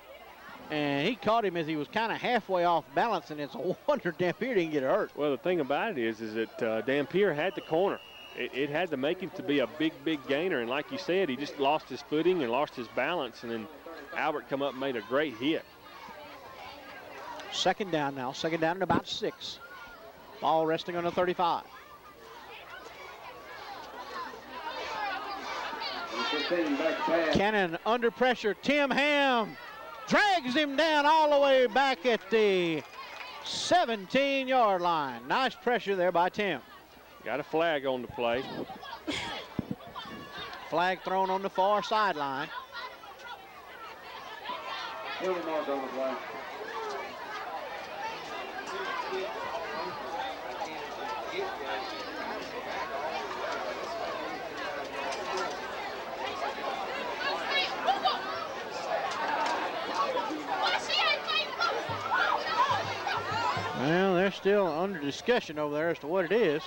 And he caught him as he was kind of halfway off balance, and it's a wonder Dampier didn't get hurt. Well, the thing about it is that Dampier had the corner. It had to make him to be a big gainer, and like you said, he just lost his footing and lost his balance, and then Albert come up and made a great hit. 2nd down now, 2nd down and about 6. Ball resting on the 35. 15, back to pass. Cannon under pressure. Tim Ham drags him down all the way back at the 17-yard line. Nice pressure there by Tim. Got a flag on the play. Flag thrown on the far sideline. Penalty mark on the play. Well, they're still under discussion over there as to what it is.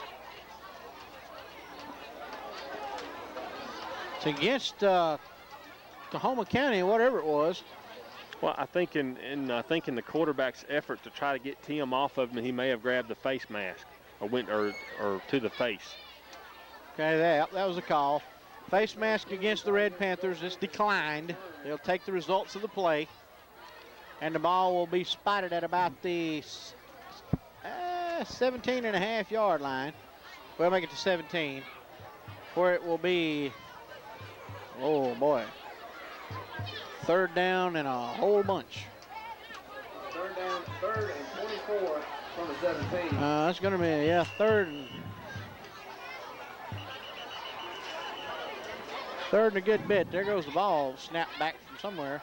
It's against Coahoma County, whatever it was. Well, I think in the quarterback's effort to try to get Tim off of him, he may have grabbed the face mask or went or to the face. Okay, that was a call. Face mask against the Red Panthers. It's declined. They'll take the results of the play, and the ball will be spotted at about the 17.5-yard line. We'll make it to 17, where it will be, oh boy, 3rd down and a whole bunch. 3rd down, 3rd and 24 from the 17. That's going to be, 3rd and a good bit. There goes the ball, snapped back from somewhere.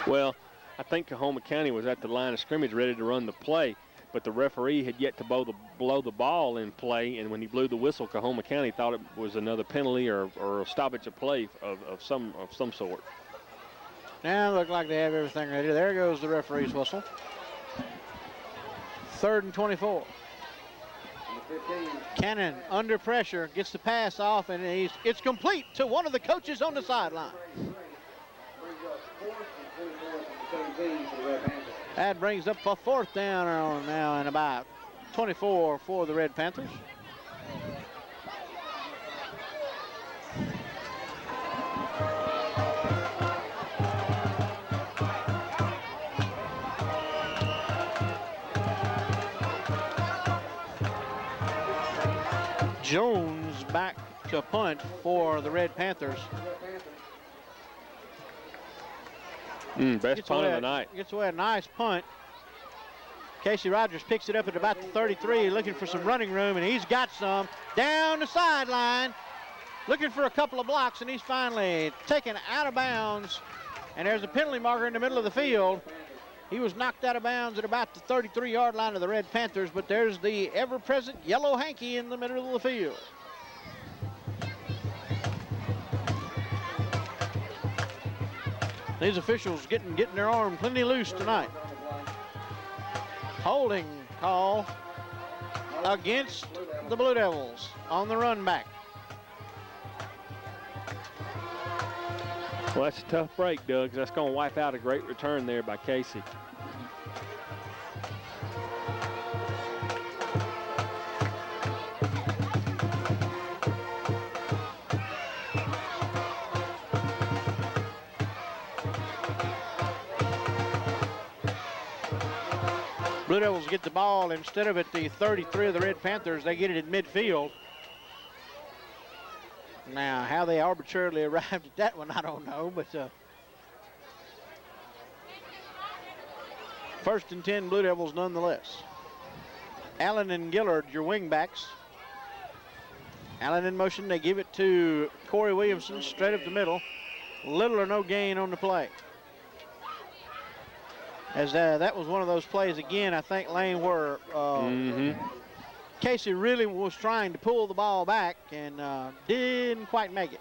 Well, I think Coahoma County was at the line of scrimmage ready to run the play, but the referee had yet to blow the ball in play, and when he blew the whistle, Coahoma County thought it was another penalty or a stoppage of play of some sort. Now it looks like they have everything ready. There goes the referee's whistle. 3rd and 24. Cannon under pressure, gets the pass off, and it's complete to one of the coaches on the sideline. That brings up a 4th down now and about 24 for the Red Panthers. Jones back to punt for the Red Panthers. Best punt of the night. Gets away a nice punt. Casey Rogers picks it up at about the 33, looking for some running room, and he's got some. Down the sideline, looking for a couple of blocks, and he's finally taken out of bounds. And there's a penalty marker in the middle of the field. He was knocked out of bounds at about the 33-yard line of the Red Panthers, but there's the ever-present yellow hanky in the middle of the field. These officials getting their arm plenty loose tonight. Holding call against the Blue Devils on the run back. Well, that's a tough break, Doug. That's going to wipe out a great return there by Casey. Blue Devils get the ball. Instead of at the 33 of the Red Panthers, they get it at midfield. Now, how they arbitrarily arrived at that one, I don't know, but first and 10 Blue Devils nonetheless. Allen and Gillard, your wing backs. Allen in motion, they give it to Corey Williamson straight up the middle. Little or no gain on the play. As that was one of those plays again, I think, Lane, where Casey really was trying to pull the ball back and didn't quite make it.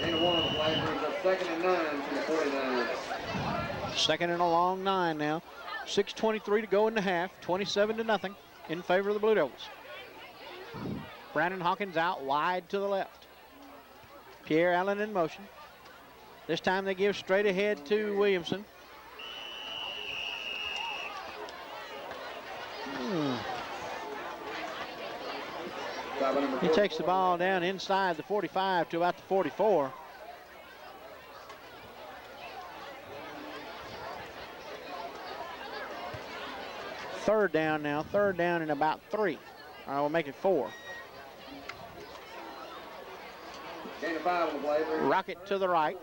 And one of the play brings up 2nd and 9 from the 49. Second and a long 9 now. 6:23 to go in the half. 27-0 in favor of the Blue Devils. Brandon Hawkins out wide to the left. Pierre Allen in motion. This time they give straight ahead to Williamson. He takes the ball down inside the 45 to about the 44. Third down now, third down and about 3. All right, we'll make it 4. Gain of 5 on the play. Rocket to the right.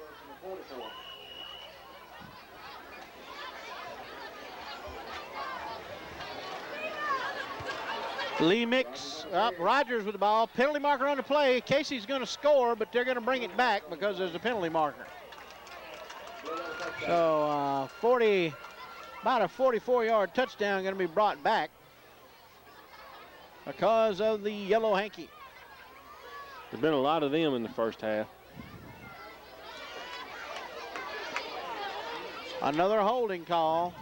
Lee Mix up. Rogers with the ball. Penalty marker on the play. Casey's going to score, but they're going to bring it back because there's a penalty marker. So about a 44-yard touchdown going to be brought back because of the yellow hanky. There's been a lot of them in the first half. Another holding call.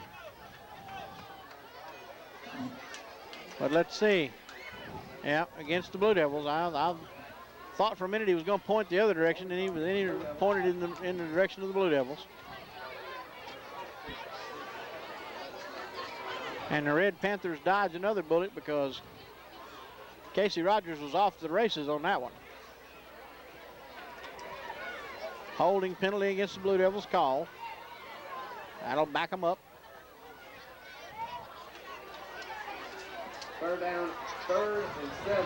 But let's see. Yeah, against the Blue Devils. I thought for a minute he was going to point the other direction, and then he pointed in the direction of the Blue Devils. And the Red Panthers dodged another bullet because Casey Rogers was off to the races on that one. Holding penalty against the Blue Devils call. That'll back them up. Third down, 3rd and 7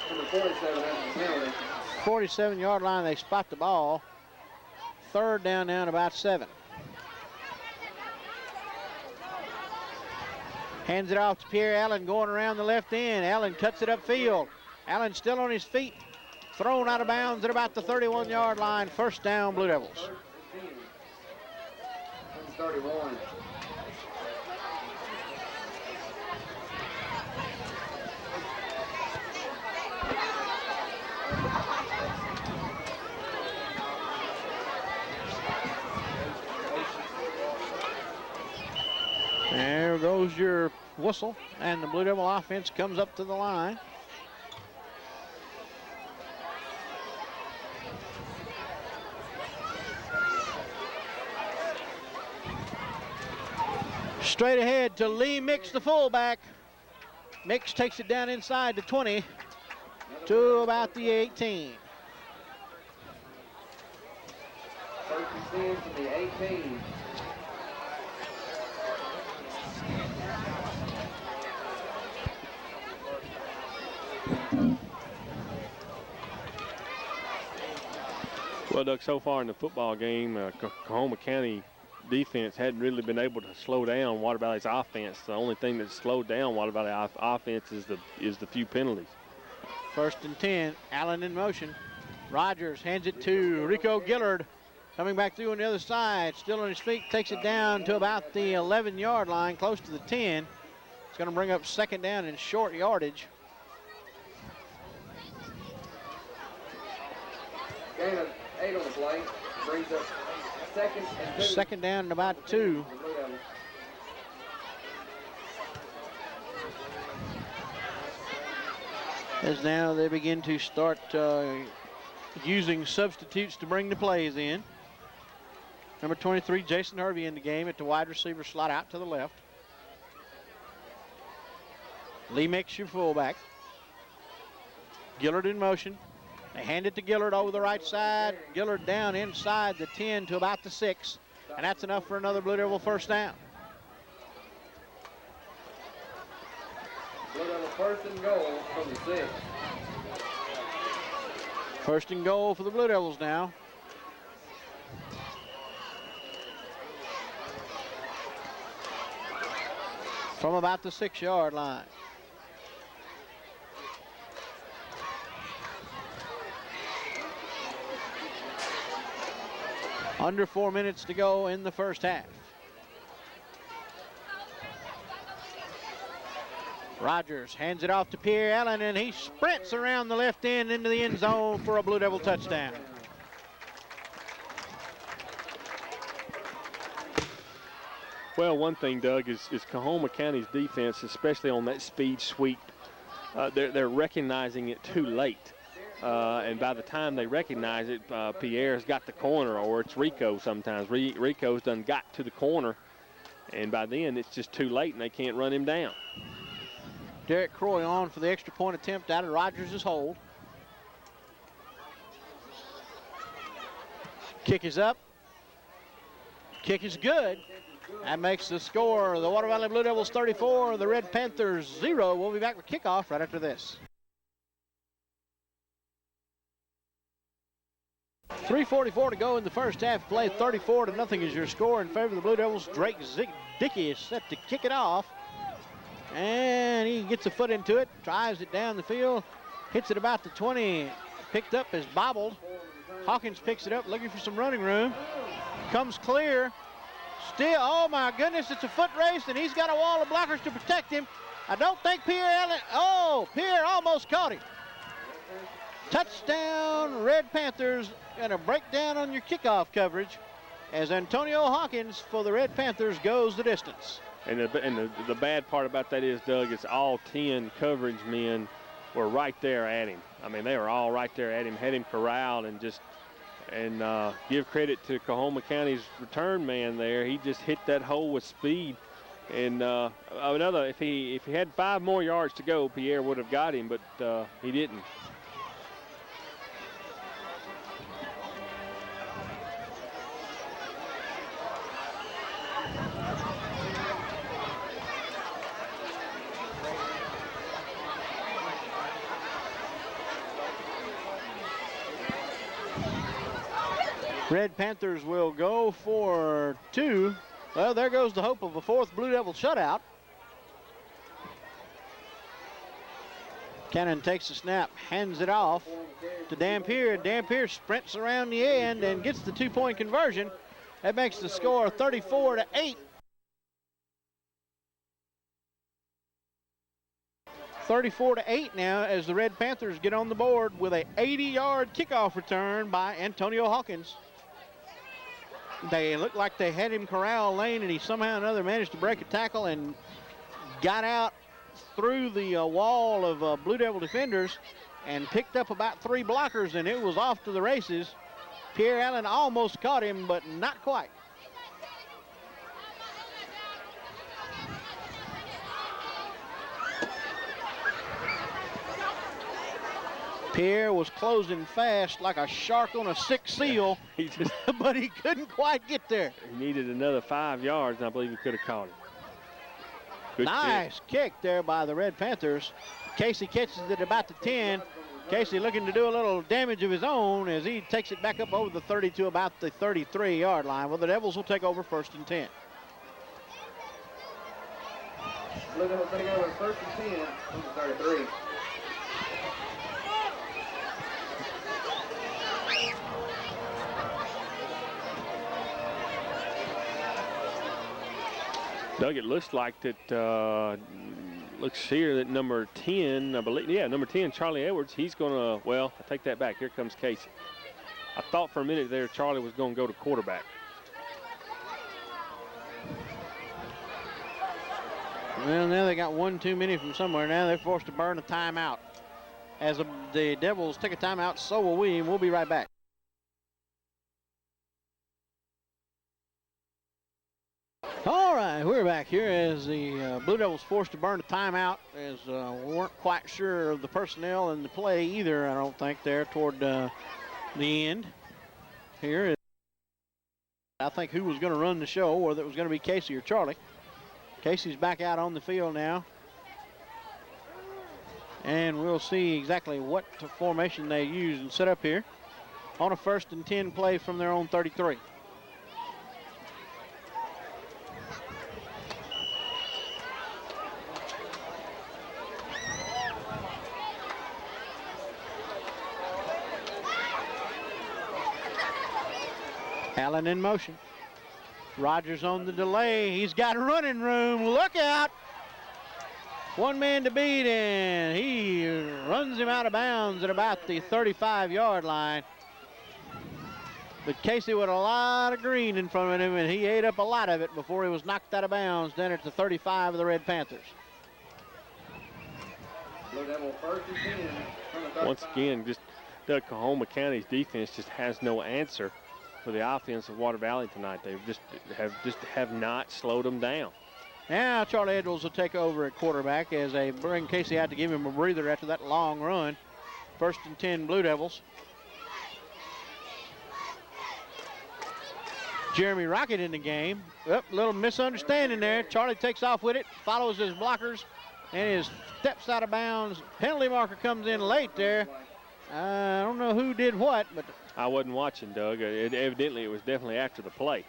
from the 47 after the penalty. 47-yard line, they spot the ball. Third down now and about 7. Hands it off to Pierre Allen going around the left end. Allen cuts it upfield. Allen still on his feet. Thrown out of bounds at about the 31-yard line. First down, Blue Devils. 31. There goes your whistle, and the Blue Devil offense comes up to the line. Straight ahead to Lee Mix, the fullback. Mix takes it down inside the 20 to about the 18. 1st and 10 to the 18. Well, Doug, so far in the football game, Coahoma County defense hadn't really been able to slow down Water Valley's offense. The only thing that slowed down Water Valley offense is the few penalties. 1st and 10, Allen in motion. Rogers hands it to Rico Gillard. Coming back through on the other side, still on his feet, takes it down to about the 11-yard line, close to the 10. It's going to bring up 2nd down and short yardage. Gain of 8 on the play. Brings up second and 2. Second down and about 2. As now they begin to start using substitutes to bring the plays in. Number 23, Jason Hervey in the game at the wide receiver slot out to the left. Lee Mix, your fullback. Gillard in motion. They hand it to Gillard over the right side. Gillard down inside the 10 to about the 6. And that's enough for another Blue Devil first down. Blue Devil first and goal from the 6. First and goal for the Blue Devils now. From about the 6-yard line. Under 4 minutes to go in the first half. Rogers hands it off to Pierre Allen, and he sprints around the left end into the end zone for a Blue Devil touchdown. Well, one thing, Doug, is Coahoma County's defense, especially on that speed sweep, they're recognizing it too late. And by the time they recognize it, Pierre's got the corner, or it's Rico sometimes. Rico's done got to the corner, and by then it's just too late and they can't run him down. Derek Croy on for the extra point attempt out of Rogers' hold. Kick is up. Kick is good. That makes the score the Water Valley Blue Devils 34, the Red Panthers 0. We'll be back with kickoff right after this. 3:44 to go in the first half play. 34-0 is your score in favor of the Blue Devils. Drake Dickey is set to kick it off. And he gets a foot into it, drives it down the field, hits it about the 20. Picked up is bobbled. Hawkins picks it up, looking for some running room. Comes clear. Still, oh my goodness, it's a foot race, and he's got a wall of blockers to protect him. I don't think Pierre Allen, Pierre almost caught him. Touchdown, Red Panthers, and a breakdown on your kickoff coverage as Antonio Hawkins for the Red Panthers goes the distance. And the bad part about that is, Doug, it's all 10 coverage men were right there at him. I mean, they were all right there at him, had him corralled, and give credit to Coahoma County's return man there. He just hit that hole with speed. And if he had 5 more yards to go, Pierre would have got him, but he didn't. Red Panthers will go for 2. Well, there goes the hope of a 4th Blue Devil shutout. Cannon takes the snap, hands it off to Dampier. Dampier sprints around the end and gets the 2-point conversion. That makes the score 34-8. 34-8 now as the Red Panthers get on the board with a 80-yard kickoff return by Antonio Hawkins. They looked like they had him corral lane, and he somehow or another managed to break a tackle and got out through the wall of Blue Devil defenders and picked up about 3 blockers, and it was off to the races. Pierre Allen almost caught him, but not quite. Pierre was closing fast like a shark on a sick seal, but he couldn't quite get there. He needed another 5 yards, and I believe he could have caught him. Good nice kick there by the Red Panthers. Casey catches it about the 10. Casey looking to do a little damage of his own as he takes it back up over the 30 to about the 33-yard line. Well, the Devils will take over 1st and 10. Blue Devils take over 1st and 10 from the 33. Doug, it looks like that, looks here that number 10, I believe, number 10, Charlie Edwards, he's going to, well, I take that back. Here comes Casey. I thought for a minute there Charlie was going to go to quarterback. Well, now they got one too many from somewhere. Now they're forced to burn a timeout. As the Devils take a timeout, so will we, and we'll be right back. All right, we're back here as the Blue Devils forced to burn a timeout, as we weren't quite sure of the personnel and the play either, I don't think, there toward the end. Here, I think who was going to run the show, whether it was going to be Casey or Charlie. Casey's back out on the field now. And we'll see exactly what formation they use and set up here on a 1st and 10 play from their own 33. Allen in motion. Rogers on the delay. He's got running room. Look out. One man to beat, and he runs him out of bounds at about the 35-yard line. But Casey with a lot of green in front of him, and he ate up a lot of it before he was knocked out of bounds down at the 35 of the Red Panthers. Once again, just Doug, Coahoma County's defense just has no answer for the offense of Water Valley tonight. They have not slowed them down. Now Charlie Edwards will take over at quarterback as they bring Casey out to give him a breather after that long run. 1st and 10 Blue Devils. Jeremy Rocket in the game. Little misunderstanding there. Charlie takes off with it, follows his blockers, and his steps out of bounds. Penalty marker comes in late there. I don't know who did what, but I wasn't watching, Doug. Evidently, it was definitely after the play.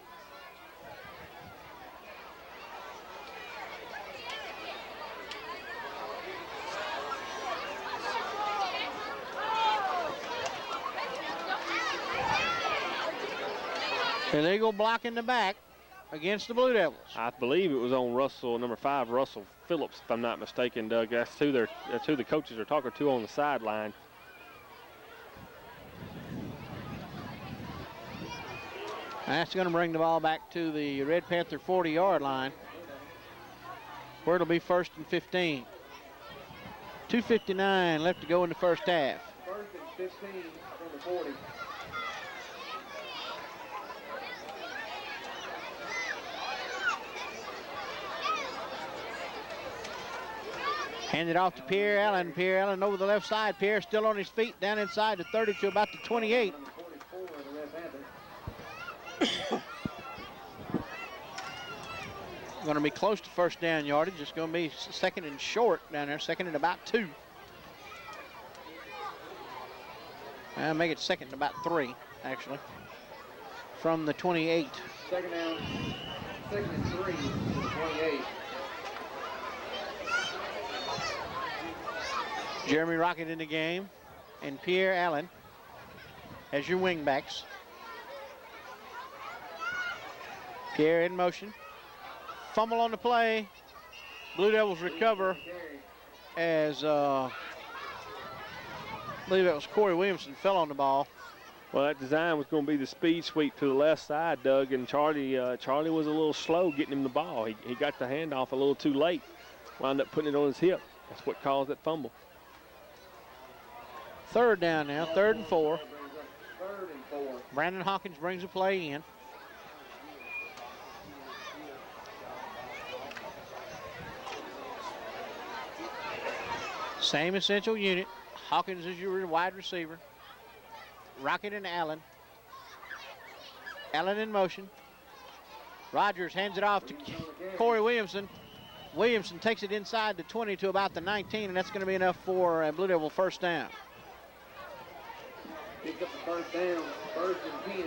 Illegal block in the back against the Blue Devils. I believe it was on Russell, number 5, Russell Phillips, if I'm not mistaken, Doug. That's who the coaches are talking to on the sideline. That's going to bring the ball back to the Red Panther 40-yard line, where it'll be 1st and 15. 2:59 left to go in the first half. 1st and 15 from the 40. Handed off to Pierre Allen. Pierre Allen over the left side. Pierre still on his feet down inside the 30 to about the 28. Going to be close to 1st down yardage. It's going to be 2nd and short down there. 2nd and about 2. I'll make it 2nd and about 3, actually, from the 28. 2nd down, 2nd and 3 from the 28. Jeremy Rocket in the game, and Pierre Allen as your wingbacks. Pierre in motion. Fumble on the play. Blue Devils recover as I believe it was Corey Williamson fell on the ball. Well, that design was going to be the speed sweep to the left side, Doug, and Charlie was a little slow getting him the ball. He got the handoff a little too late, wound up putting it on his hip. That's what caused that fumble. 3rd down now, 3rd and 4. 3rd and 4. Brandon Hawkins brings the play in. Same essential unit. Hawkins is your wide receiver. Rocket and Allen. Allen in motion. Rogers hands it off to Corey Williamson. Williamson takes it inside the 20 to about the 19, and that's going to be enough for a Blue Devil 1st down. Picked up the 1st down, 1st and 10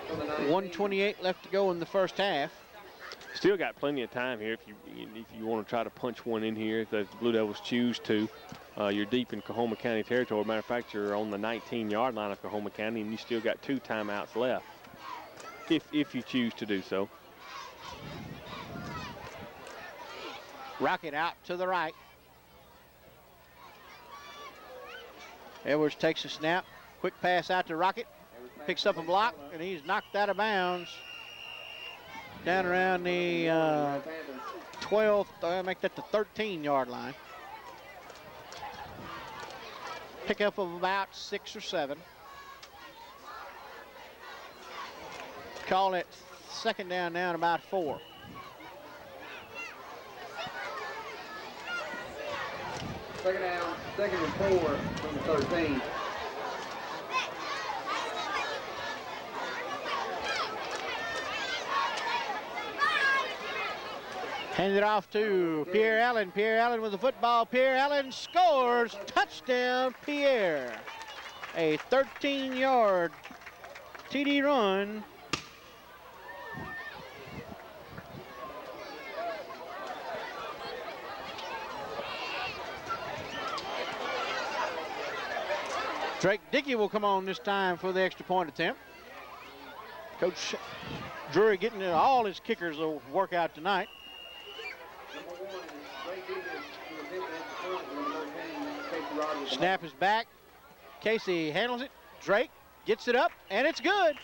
from the 19. 1:28 left to go in the first half. Still got plenty of time here if you want to try to punch one in here. If the Blue Devils choose to, you're deep in Coahoma County territory. Matter of fact, you're on the 19-yard line of Coahoma County, and you still got 2 timeouts left, if you choose to do so. Rocket out to the right. Edwards takes a snap. Quick pass out to Rocket. picks up a block, and he's knocked out of bounds down around the 12th, make that the 13-yard line. Pickup of about 6 or 7. Call it second down now and about 4. Second down, 2nd and 4 from the 13. Hand it off to Pierre Allen. Pierre Allen with the football. Pierre Allen scores. Touchdown, Pierre. A 13-yard TD run. Drake Dickey will come on this time for the extra point attempt. Coach Drury getting all his kickers will work out tonight. Snap is back. Casey handles it. Drake gets it up, and it's good.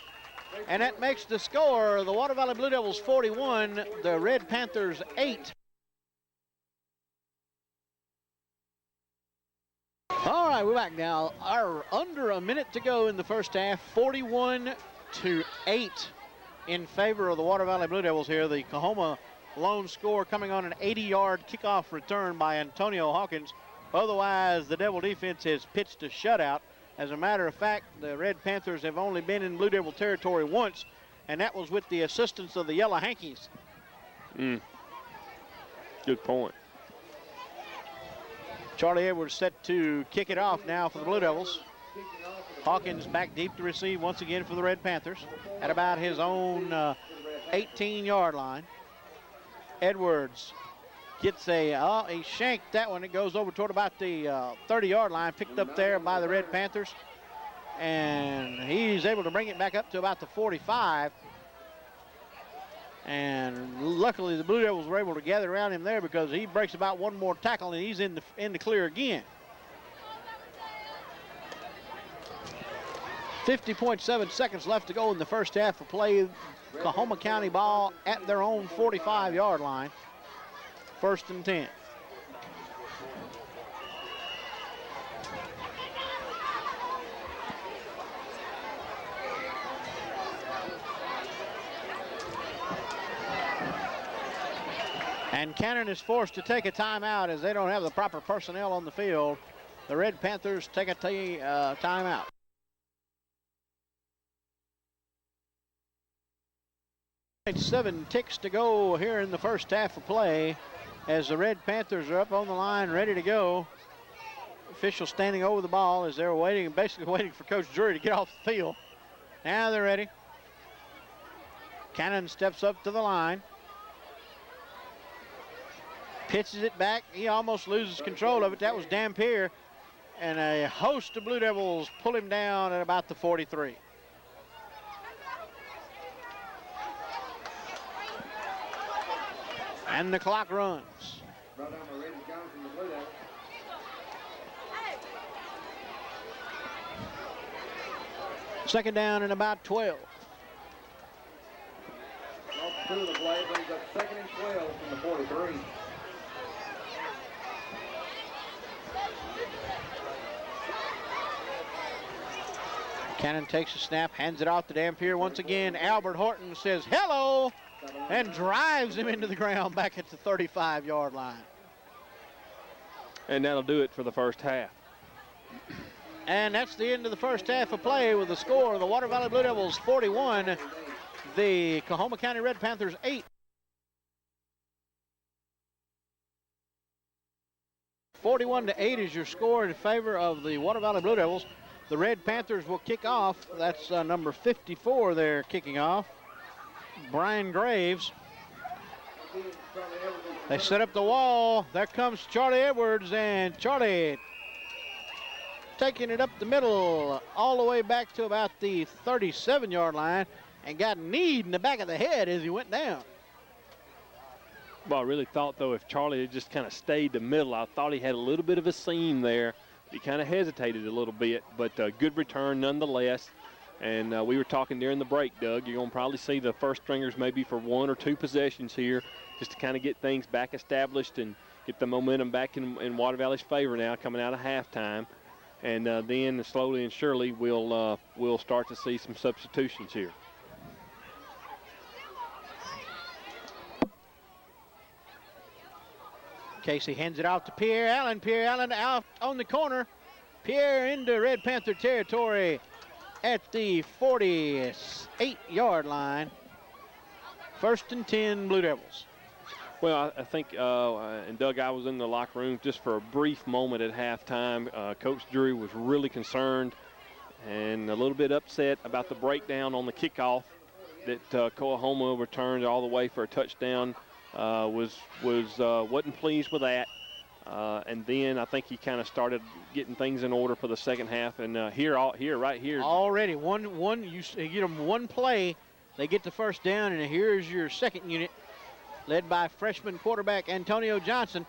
And that makes the score the Water Valley Blue Devils 41, the Red Panthers 8. All right, we're back now. Under a minute to go in the first half, 41-8 in favor of the Water Valley Blue Devils here. The Coahoma lone score coming on an 80-yard kickoff return by Antonio Hawkins. Otherwise, the Devil defense has pitched a shutout. As a matter of fact, the Red Panthers have only been in Blue Devil territory once, and that was with the assistance of the Yellow Hankies. Good point. Charlie Edwards set to kick it off now for the Blue Devils. Hawkins back deep to receive once again for the Red Panthers at about his own 18-yard line. Edwards gets he shanked that one. It goes over toward about the 30-yard line, picked up there by the Red Panthers. And he's able to bring it back up to about the 45. And luckily the Blue Devils were able to gather around him there because he breaks about one more tackle and he's in the clear again. 50.7 seconds left to go in the first half of play. Coahoma County ball at their own 45-yard line. 1st and 10. And Cannon is forced to take a timeout as they don't have the proper personnel on the field. The Red Panthers take a timeout. Seven ticks to go here in the first half of play as the Red Panthers are up on the line, ready to go. Officials standing over the ball as they're basically waiting for Coach Drury to get off the field. Now they're ready. Cannon steps up to the line. Pitches it back. He almost loses control of it. That was Dampier. And a host of Blue Devils pull him down at about the 43. And the clock runs. Second down and about 12. Two of the play brings up 2nd and 12 from the 43. Cannon takes a snap, hands it off to Dampier once again. Albert Horton says hello and drives him into the ground back at the 35-yard line. And that'll do it for the first half. And that's the end of the first half of play with the score of the Water Valley Blue Devils 41, the Coahoma County Red Panthers 8. 41-8 is your score in favor of the Water Valley Blue Devils. The Red Panthers will kick off. That's number 54 they're kicking off. Brian Graves. They set up the wall. There comes Charlie Edwards, and Charlie taking it up the middle all the way back to about the 37-yard line and got kneed in the back of the head as he went down. Well, I really thought, though, if Charlie had just kind of stayed the middle, I thought he had a little bit of a seam there. He kind of hesitated a little bit, but good return nonetheless. And we were talking during the break, Doug, you're going to probably see the first stringers maybe for 1 or 2 possessions here just to kind of get things back established and get the momentum back in Water Valley's favor now coming out of halftime. And then slowly and surely we'll start to see some substitutions here. Casey hands it off to Pierre Allen. Pierre Allen out on the corner. Pierre into Red Panther territory at the 48-yard line. 1st and 10, Blue Devils. Well, I think, and Doug, I was in the locker room just for a brief moment at halftime. Coach Drury was really concerned and a little bit upset about the breakdown on the kickoff that Coahoma returned all the way for a touchdown. Wasn't pleased with that. And then I think he kind of started getting things in order for the second half. And right here. Already, you get them one play, they get the first down, and here's your second unit, led by freshman quarterback Antonio Johnson.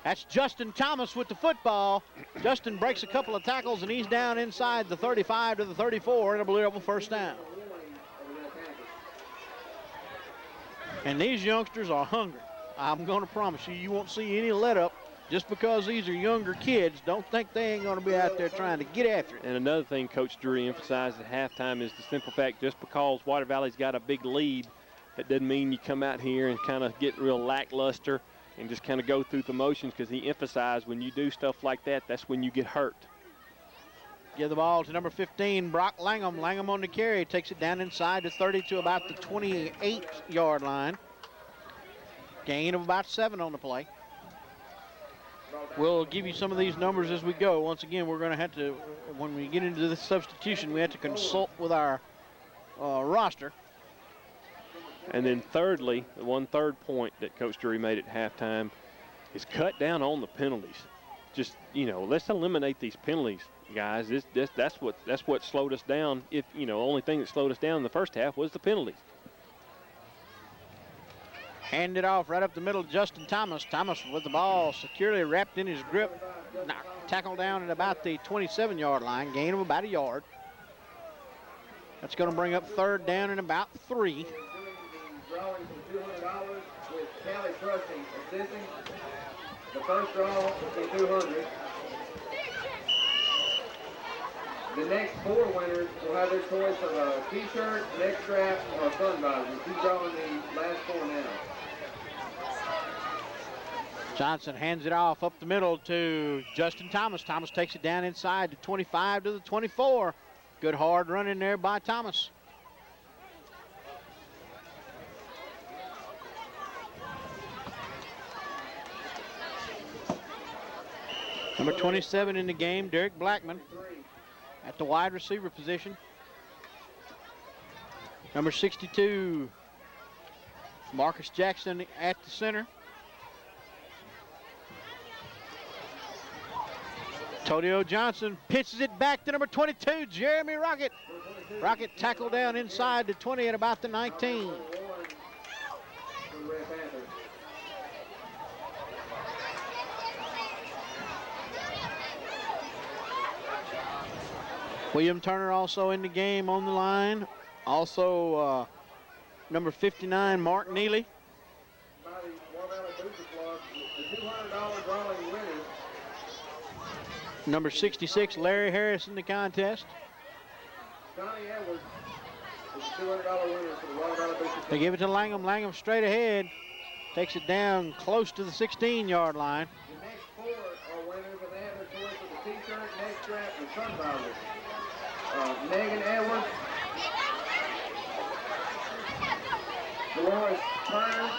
That's Justin Thomas with the football. Justin breaks a couple of tackles, and he's down inside the 35 to the 34, and a Blue Devil first down. And these youngsters are hungry. I'm going to promise you, you won't see any let up. Just because these are younger kids, don't think they ain't going to be out there trying to get after it. And another thing Coach Drury emphasized at halftime is the simple fact, just because Water Valley's got a big lead, that doesn't mean you come out here and kind of get real lackluster and just kind of go through the motions, because he emphasized when you do stuff like that, that's when you get hurt. Give the ball to number 15, Brock Langham. Langham on the carry, takes it down inside the 30 to about the 28-yard line. Gain of about 7 on the play. We'll give you some of these numbers as we go. Once again, we're going to have to, when we get into this substitution, we have to consult with our roster. And then thirdly, the 1/3 point that Coach Drury made at halftime is cut down on the penalties. Just, let's eliminate these penalties, guys. That's what slowed us down. The only thing that slowed us down in the first half was the penalties. Handed off right up the middle to Justin Thomas. Thomas with the ball securely wrapped in his grip. Tackled down at about the 27-yard line. Gain of about a yard. That's going to bring up 3rd down and about 3. Drawing for $200 with Callie Trusting assisting. The first draw will be $200. The next 4 winners will have their choice of a t-shirt, neck strap, or a sun visor. Keep drawing the last 4 now. Johnson hands it off up the middle to Justin Thomas. Thomas takes it down inside to 25 to the 24. Good hard run in there by Thomas. Number 27 in the game, Derek Blackman at the wide receiver position. Number 62, Marcus Jackson at the center. Antonio Johnson pitches it back to number 22, Jeremy Rocket. Rocket tackled down inside the 20 at about the 19. William Turner also in the game on the line. Also number 59, Mark Neely. Number 66, Larry Harris in the contest. They give it to Langham. Langham straight ahead. Takes it down close to the 16-yard line. The next 4 are winners, and they have their choice of the t-shirt, neck strap, and sun visor. Megan Edwards, Dolores Turner,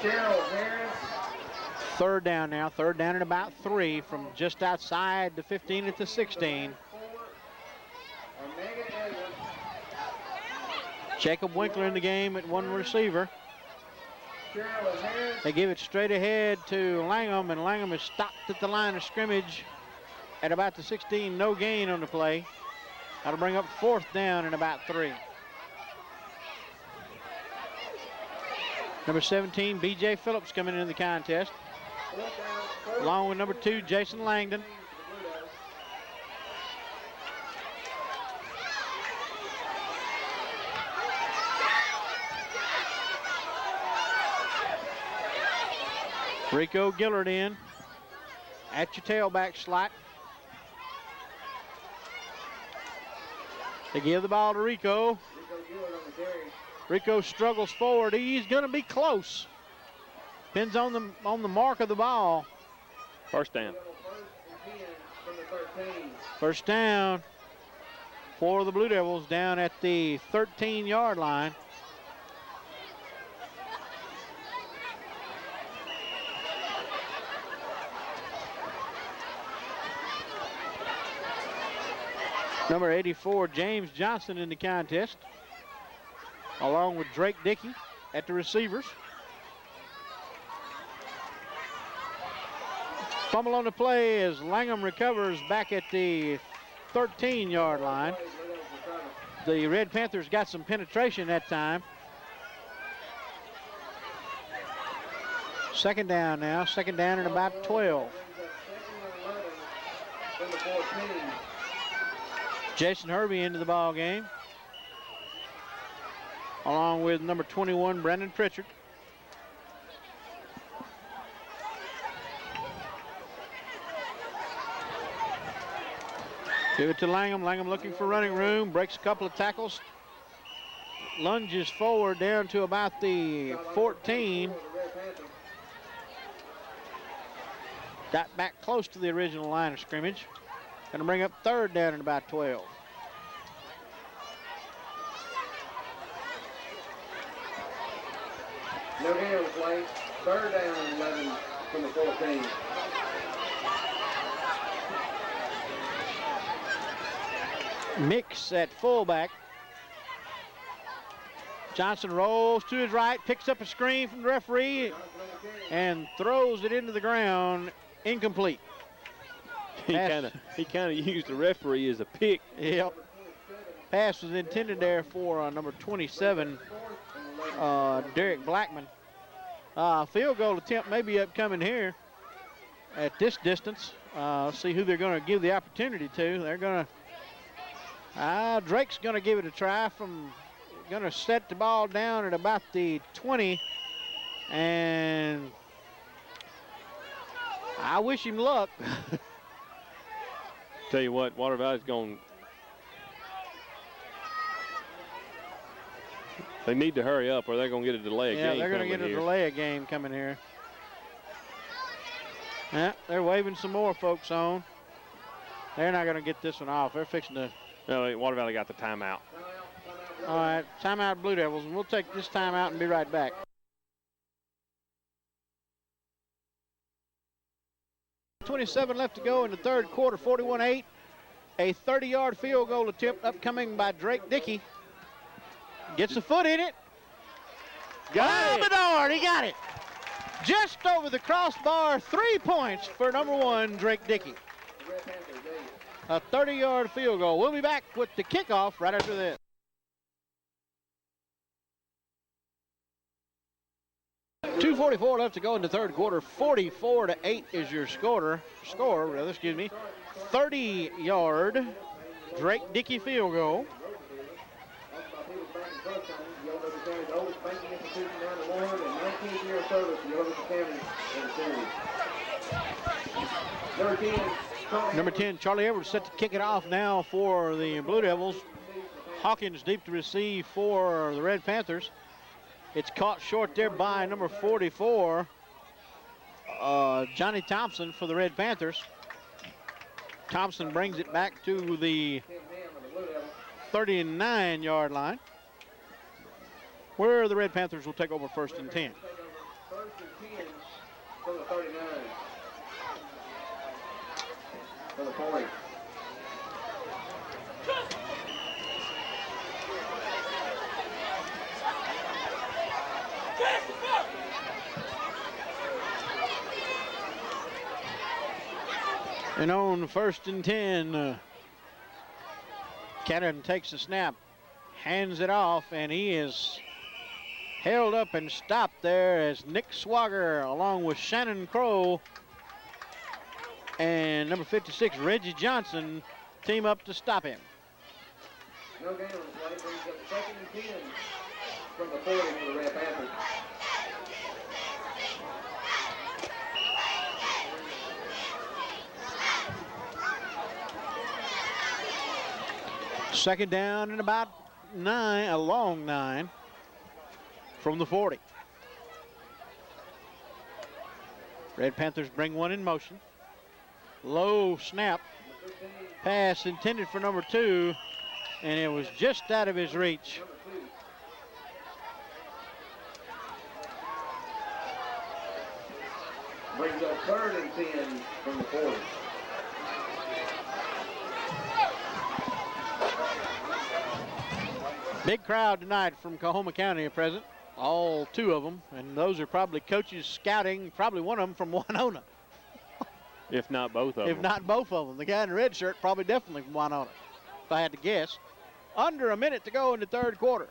Cheryl Harris. 3rd down now, 3rd down and about 3 from just outside the 15 at the 16. Jacob Winkler in the game at one receiver. They give it straight ahead to Langham, and Langham is stopped at the line of scrimmage at about the 16. No gain on the play. That'll bring up 4th down and about 3. Number 17, B.J. Phillips coming into the contest, along with number 2, Jason Langdon. Rico Gillard in at your tailback slot. They give the ball to Rico. Rico struggles forward. He's going to be close. Depends on the mark of the ball. First down. First down for the Blue Devils down at the 13-yard line. Number 84, James Johnson in the contest, along with Drake Dickey at the receivers. Fumble on the play as Langham recovers back at the 13-yard line. The Red Panthers got some penetration that time. Second down now, second down and about 12. Jason Hervey into the ball game, along with number 21, Brandon Pritchard. Give it to Langham. Langham looking for running room, breaks a couple of tackles, lunges forward down to about the 14. Got back close to the original line of scrimmage. Going to bring up third down at about 12. No gain on the play. Third down and 11 from the 14. Mix at fullback. Johnson rolls to his right, picks up a screen from the referee, and throws it into the ground. Incomplete. He kind of used the referee as a pick. Yep. Pass was intended there for number 27, Derek Blackman. Field goal attempt may be upcoming here at this distance. See who they're going to give the opportunity to. They're going to, Drake's going to give it a try from, going to set the ball down at about the 20. And I wish him luck. Tell you what, Water Valley's going. They need to hurry up, or they're going to get a delay of game. Yeah, they're going to get a delay of game coming here. Yeah, they're waving some more folks on. They're not going to get this one off. They're fixing to. No, Water Valley got the timeout. All right, timeout Blue Devils, and we'll take this timeout and be right back. .27 left to go in the third quarter, 41-8. A 30-yard field goal attempt upcoming by Drake Dickey. Gets a foot in it. Got it. Bedard, he got it. Just over the crossbar, 3 points for number 1, Drake Dickey. A 30-yard field goal. We'll be back with the kickoff right after this. .244 left to go in the third quarter. 44-8 is your score. 30-yard Drake Dickey field goal. Number 10, Charlie Edwards, set to kick it off now for the Blue Devils. Hawkins deep to receive for the Red Panthers. It's caught short there by number 44, Johnny Thompson for the Red Panthers. Thompson brings it back to the 39-yard line, where the Red Panthers will take over first and 10. First and 10 from the 39. For the point. And on first and 10, Cannon takes the snap, hands it off, and he is held up and stopped there as Nick Swagger, along with Shannon Crow and number 56, Reggie Johnson, team up to stop him. No gain on the play, brings up second and 10 from the 40 for the Red Panthers. Second down and about 9, a long 9 from the 40. Red Panthers bring one in motion. Low snap. Pass intended for number 2, and it was just out of his reach. Brings up 3rd and 10 from the 40. Big crowd tonight from Coahoma County are present, all 2 of them, and those are probably coaches scouting, probably one of them from Winona. If not both of them. If not both of them. The guy in the red shirt probably definitely from Winona, if I had to guess. Under a minute to go in the 3rd quarter.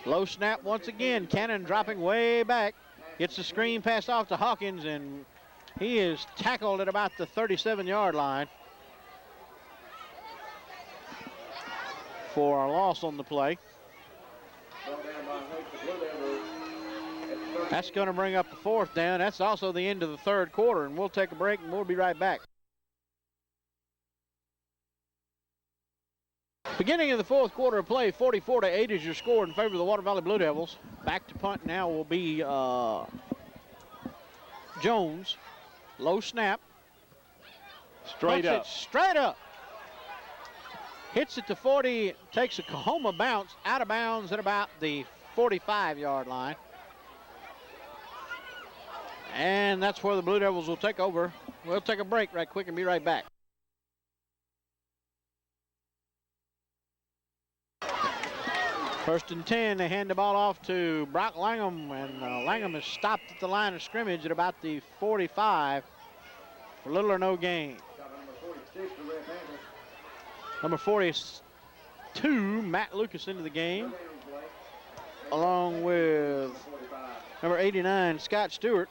Low snap once again. Cannon dropping way back. Gets the screen pass off to Hawkins, and he is tackled at about the 37-yard line for a loss on the play. That's going to bring up the 4th down. That's also the end of the 3rd quarter, and we'll take a break, and we'll be right back. Beginning of the 4th quarter of play, 44-8 is your score in favor of the Water Valley Blue Devils. Back to punt now will be Jones. Low snap. Straight up. Straight up. Hits it to 40, takes a Coahoma bounce, out of bounds at about the 45-yard line. And that's where the Blue Devils will take over. We'll take a break right quick and be right back. First and 10, they hand the ball off to Brock Langham, and Langham is stopped at the line of scrimmage at about the 45 for little or no gain. Number 42, Matt Lucas into the game, along with number 89, Scott Stewart.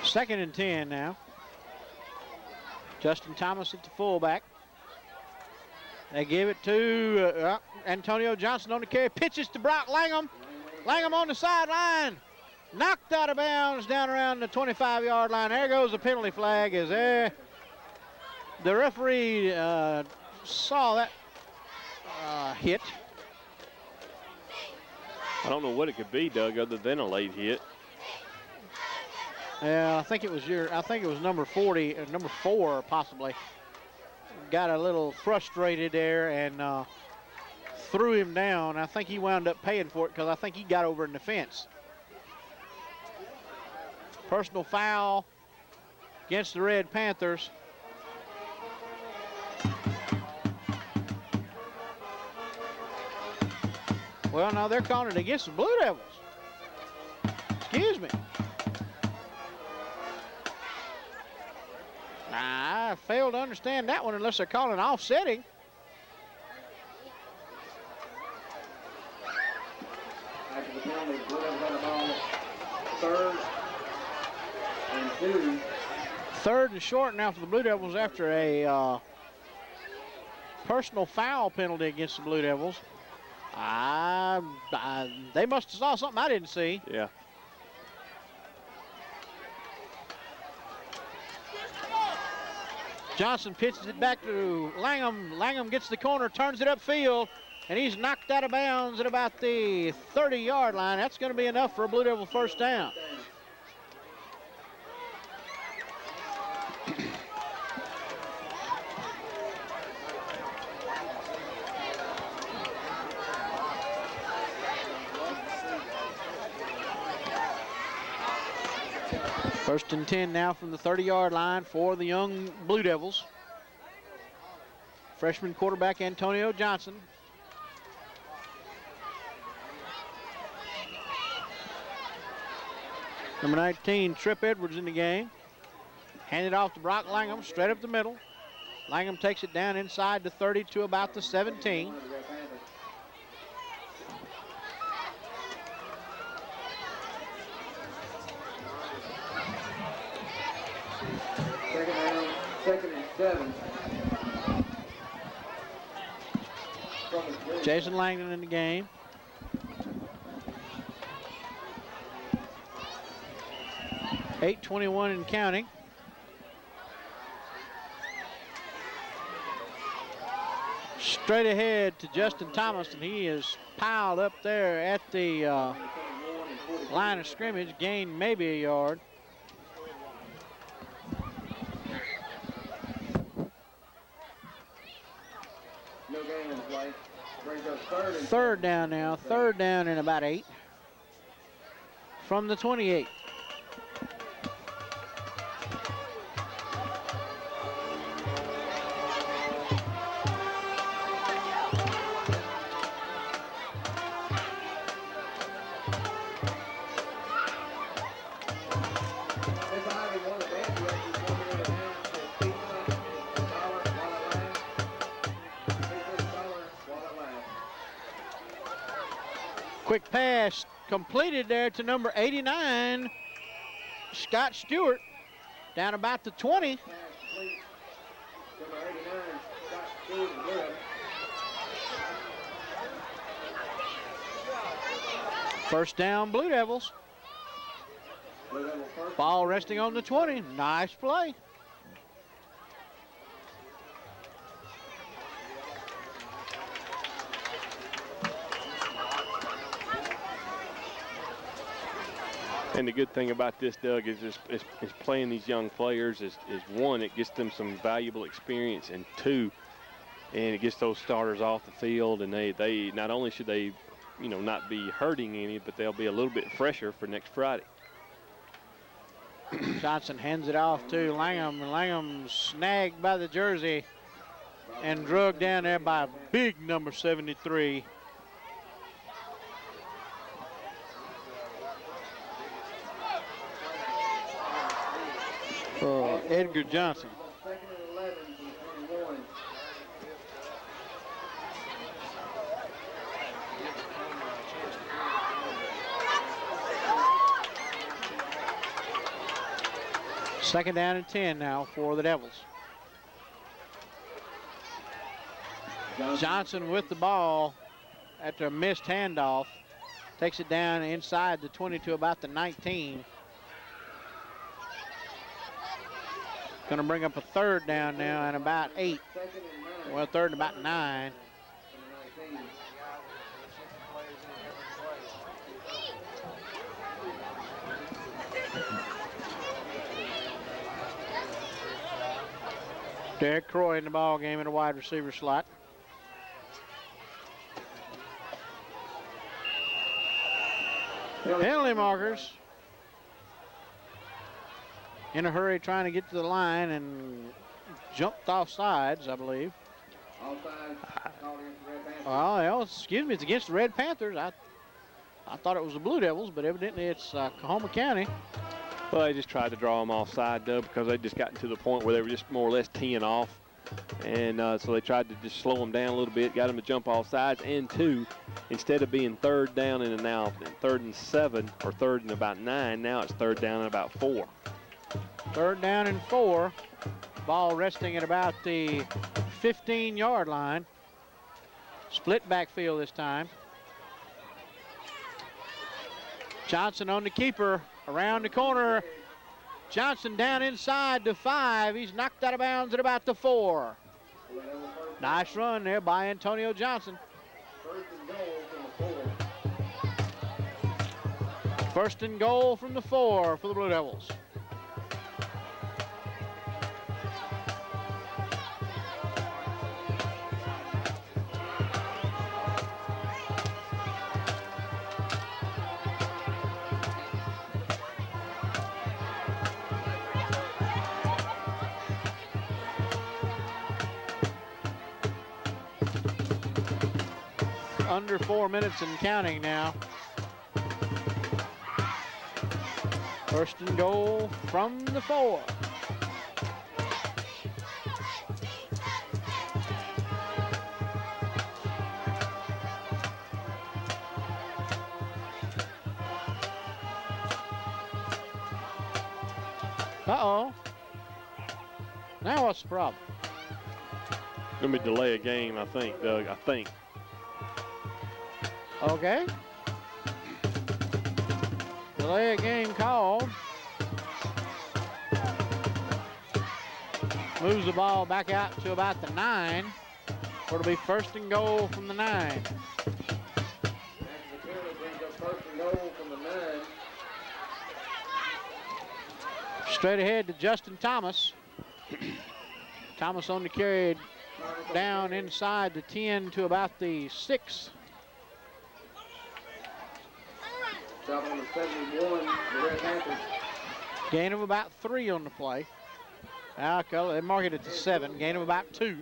Second and 10 now. Justin Thomas at the fullback. They give it to Antonio Johnson on the carry. Pitches to Brock Langham. Langham on the sideline. Knocked out of bounds down around the 25-yard line. There goes the penalty flag. Is there. The referee saw that hit. I don't know what it could be, Doug, other than a late hit. Yeah, I think it was number 40, number 4 possibly. Got a little frustrated there and threw him down. I think he wound up paying for it because I think he got over in the fence. Personal foul against the Red Panthers. Well, now they're calling it against the Blue Devils. Excuse me. I fail to understand that one unless they're calling offsetting. After the penalty, Blue Devils got the ball 3rd and 2. 3rd and short now for the Blue Devils after a personal foul penalty against the Blue Devils. They must have saw something I didn't see. Yeah. Johnson pitches it back to Langham. Langham gets the corner, turns it upfield, and he's knocked out of bounds at about the 30-yard line. That's going to be enough for a Blue Devil first down. First and 10 now from the 30-yard line for the young Blue Devils. Freshman quarterback Antonio Johnson. Number 19, Trip Edwards in the game. Handed off to Brock Langham, straight up the middle. Langham takes it down inside the 30 to about the 17. Second and 7. Jason Langdon in the game. 8:21 and counting. Straight ahead to Justin Thomas, and he is piled up there at the line of scrimmage, gained maybe a yard. No gain on play. Brings up third down now, third down and about 8 from the 28. Quick pass completed there to number 89, Scott Stewart, down about the 20. First down, Blue Devils. Ball resting on the 20. Nice play. And the good thing about this, Doug, is playing these young players is one, it gets them some valuable experience, and two, and it gets those starters off the field, and they not only should they, not be hurting any, but they'll be a little bit fresher for next Friday. Johnson hands it off to Langham, and Langham snagged by the jersey and drugged down there by big number 73. Edgar Johnson. Second and 11 from 21. Second down and 10 now for the Devils. Johnson with the ball after a missed handoff. Takes it down inside the 20 to about the 19. Going to bring up a third down now and about 8. Well, third and about 9. Derek Croy in the ball game in a wide receiver slot. Penalty markers. In a hurry trying to get to the line and jumped off sides, I believe. Well, excuse me, it's against the Red Panthers. I thought it was the Blue Devils, but evidently it's Coahoma County. Well, they just tried to draw them offside, Doug, because they just gotten to the point where they were just more or less teeing off. And so they tried to just slow them down a little bit, got them to jump off sides. And two, instead of being third down and now third and 7 or third and about 9, now it's third down and about 4. Third down and 4. Ball resting at about the 15-yard line. Split backfield this time. Johnson on the keeper, around the corner. Johnson down inside to 5. He's knocked out of bounds at about the 4. Nice run there by Antonio Johnson. First and goal from the 4 for the Blue Devils. Under 4 minutes and counting now. First and goal from the 4. Uh-oh. Now what's the problem? Going to be delay a game, I think, Doug. I think. Okay. Delay a game called. Moves the ball back out to about the 9. Where it'll be first and goal from the 9. Brings up first and goal from the 9. Straight ahead to Justin Thomas. Thomas on the carry down inside the 10 to about the 6. Stop on the 71, the Red Panthers. Gain of about 3 on the play. Now they mark it at the 7. Gain of about 2.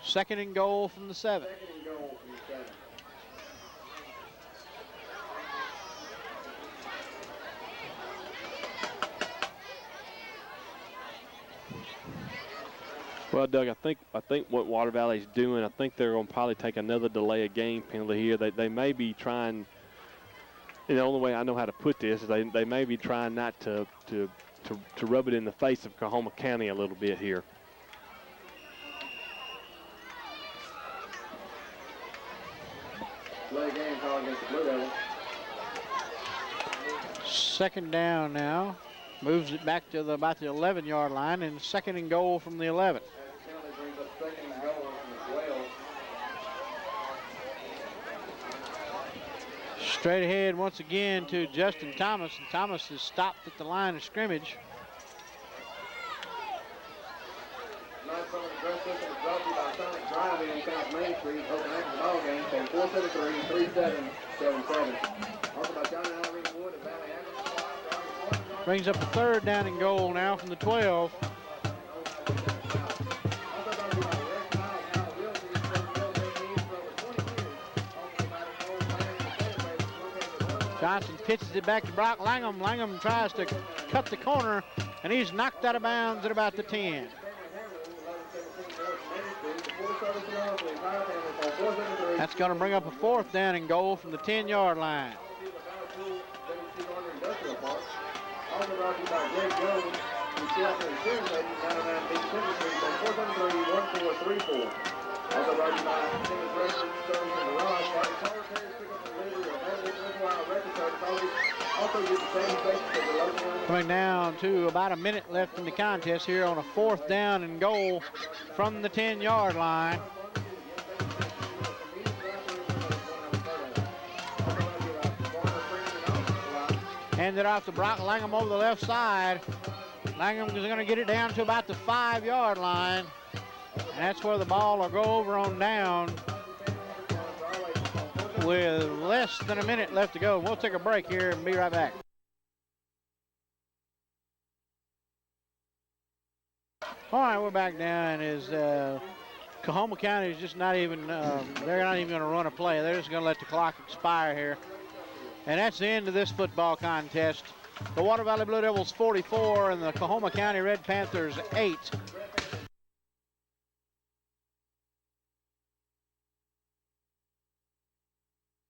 Second and goal from the 7. Second and goal from the 7. Well, Doug, I think what Water Valley's doing, I think they're going to probably take another delay of game penalty here. They may be trying. The only way I know how to put this is they may be trying not to rub it in the face of Coahoma County a little bit here. Delay game call against the Blue Devils. Second down now. Moves it back to about the 11-yard line, and second and goal from the 11. Penalty brings up second and goal from the 12. Straight ahead once again to Justin Thomas, and Thomas is stopped at the line of scrimmage. Tonight's summer dress system is brought to you by Sonic Drive-In in South Main Street. Open after the ball game. Phone 473-3777. Also by Johnny and Irene Wood at Valley Agriculture. Brings up a third down and goal now from the 12. Johnson pitches it back to Brock Langham. Langham tries to cut the corner, and he's knocked out of bounds at about the 10. That's going to bring up a fourth down and goal from the 10-yard line. Also brought to you by Greg Jones, who's Seattle Insurance Agent, 99 Beach Timber Street, phone 473-1434. Also brought to you by Simmons Restaurant Service and Garage, Martin Car Repairs, Pickup and Delivery, or Family 24-hour record service. Also get the same space for the local one. Coming down to about a minute left in the contest here on a fourth down and goal from the 10-yard line. Handed off to Brock Langham over the left side. Langham is going to get it down to about the 5-yard line. And that's where the ball will go over on down with less than a minute left to go. We'll take a break here and be right back. All right, we're back now, and as Coahoma County is just not even, they're not even going to run a play. They're just going to let the clock expire here. And that's the end of this football contest. The Water Valley Blue Devils 44 and the Coahoma County Red Panthers 8.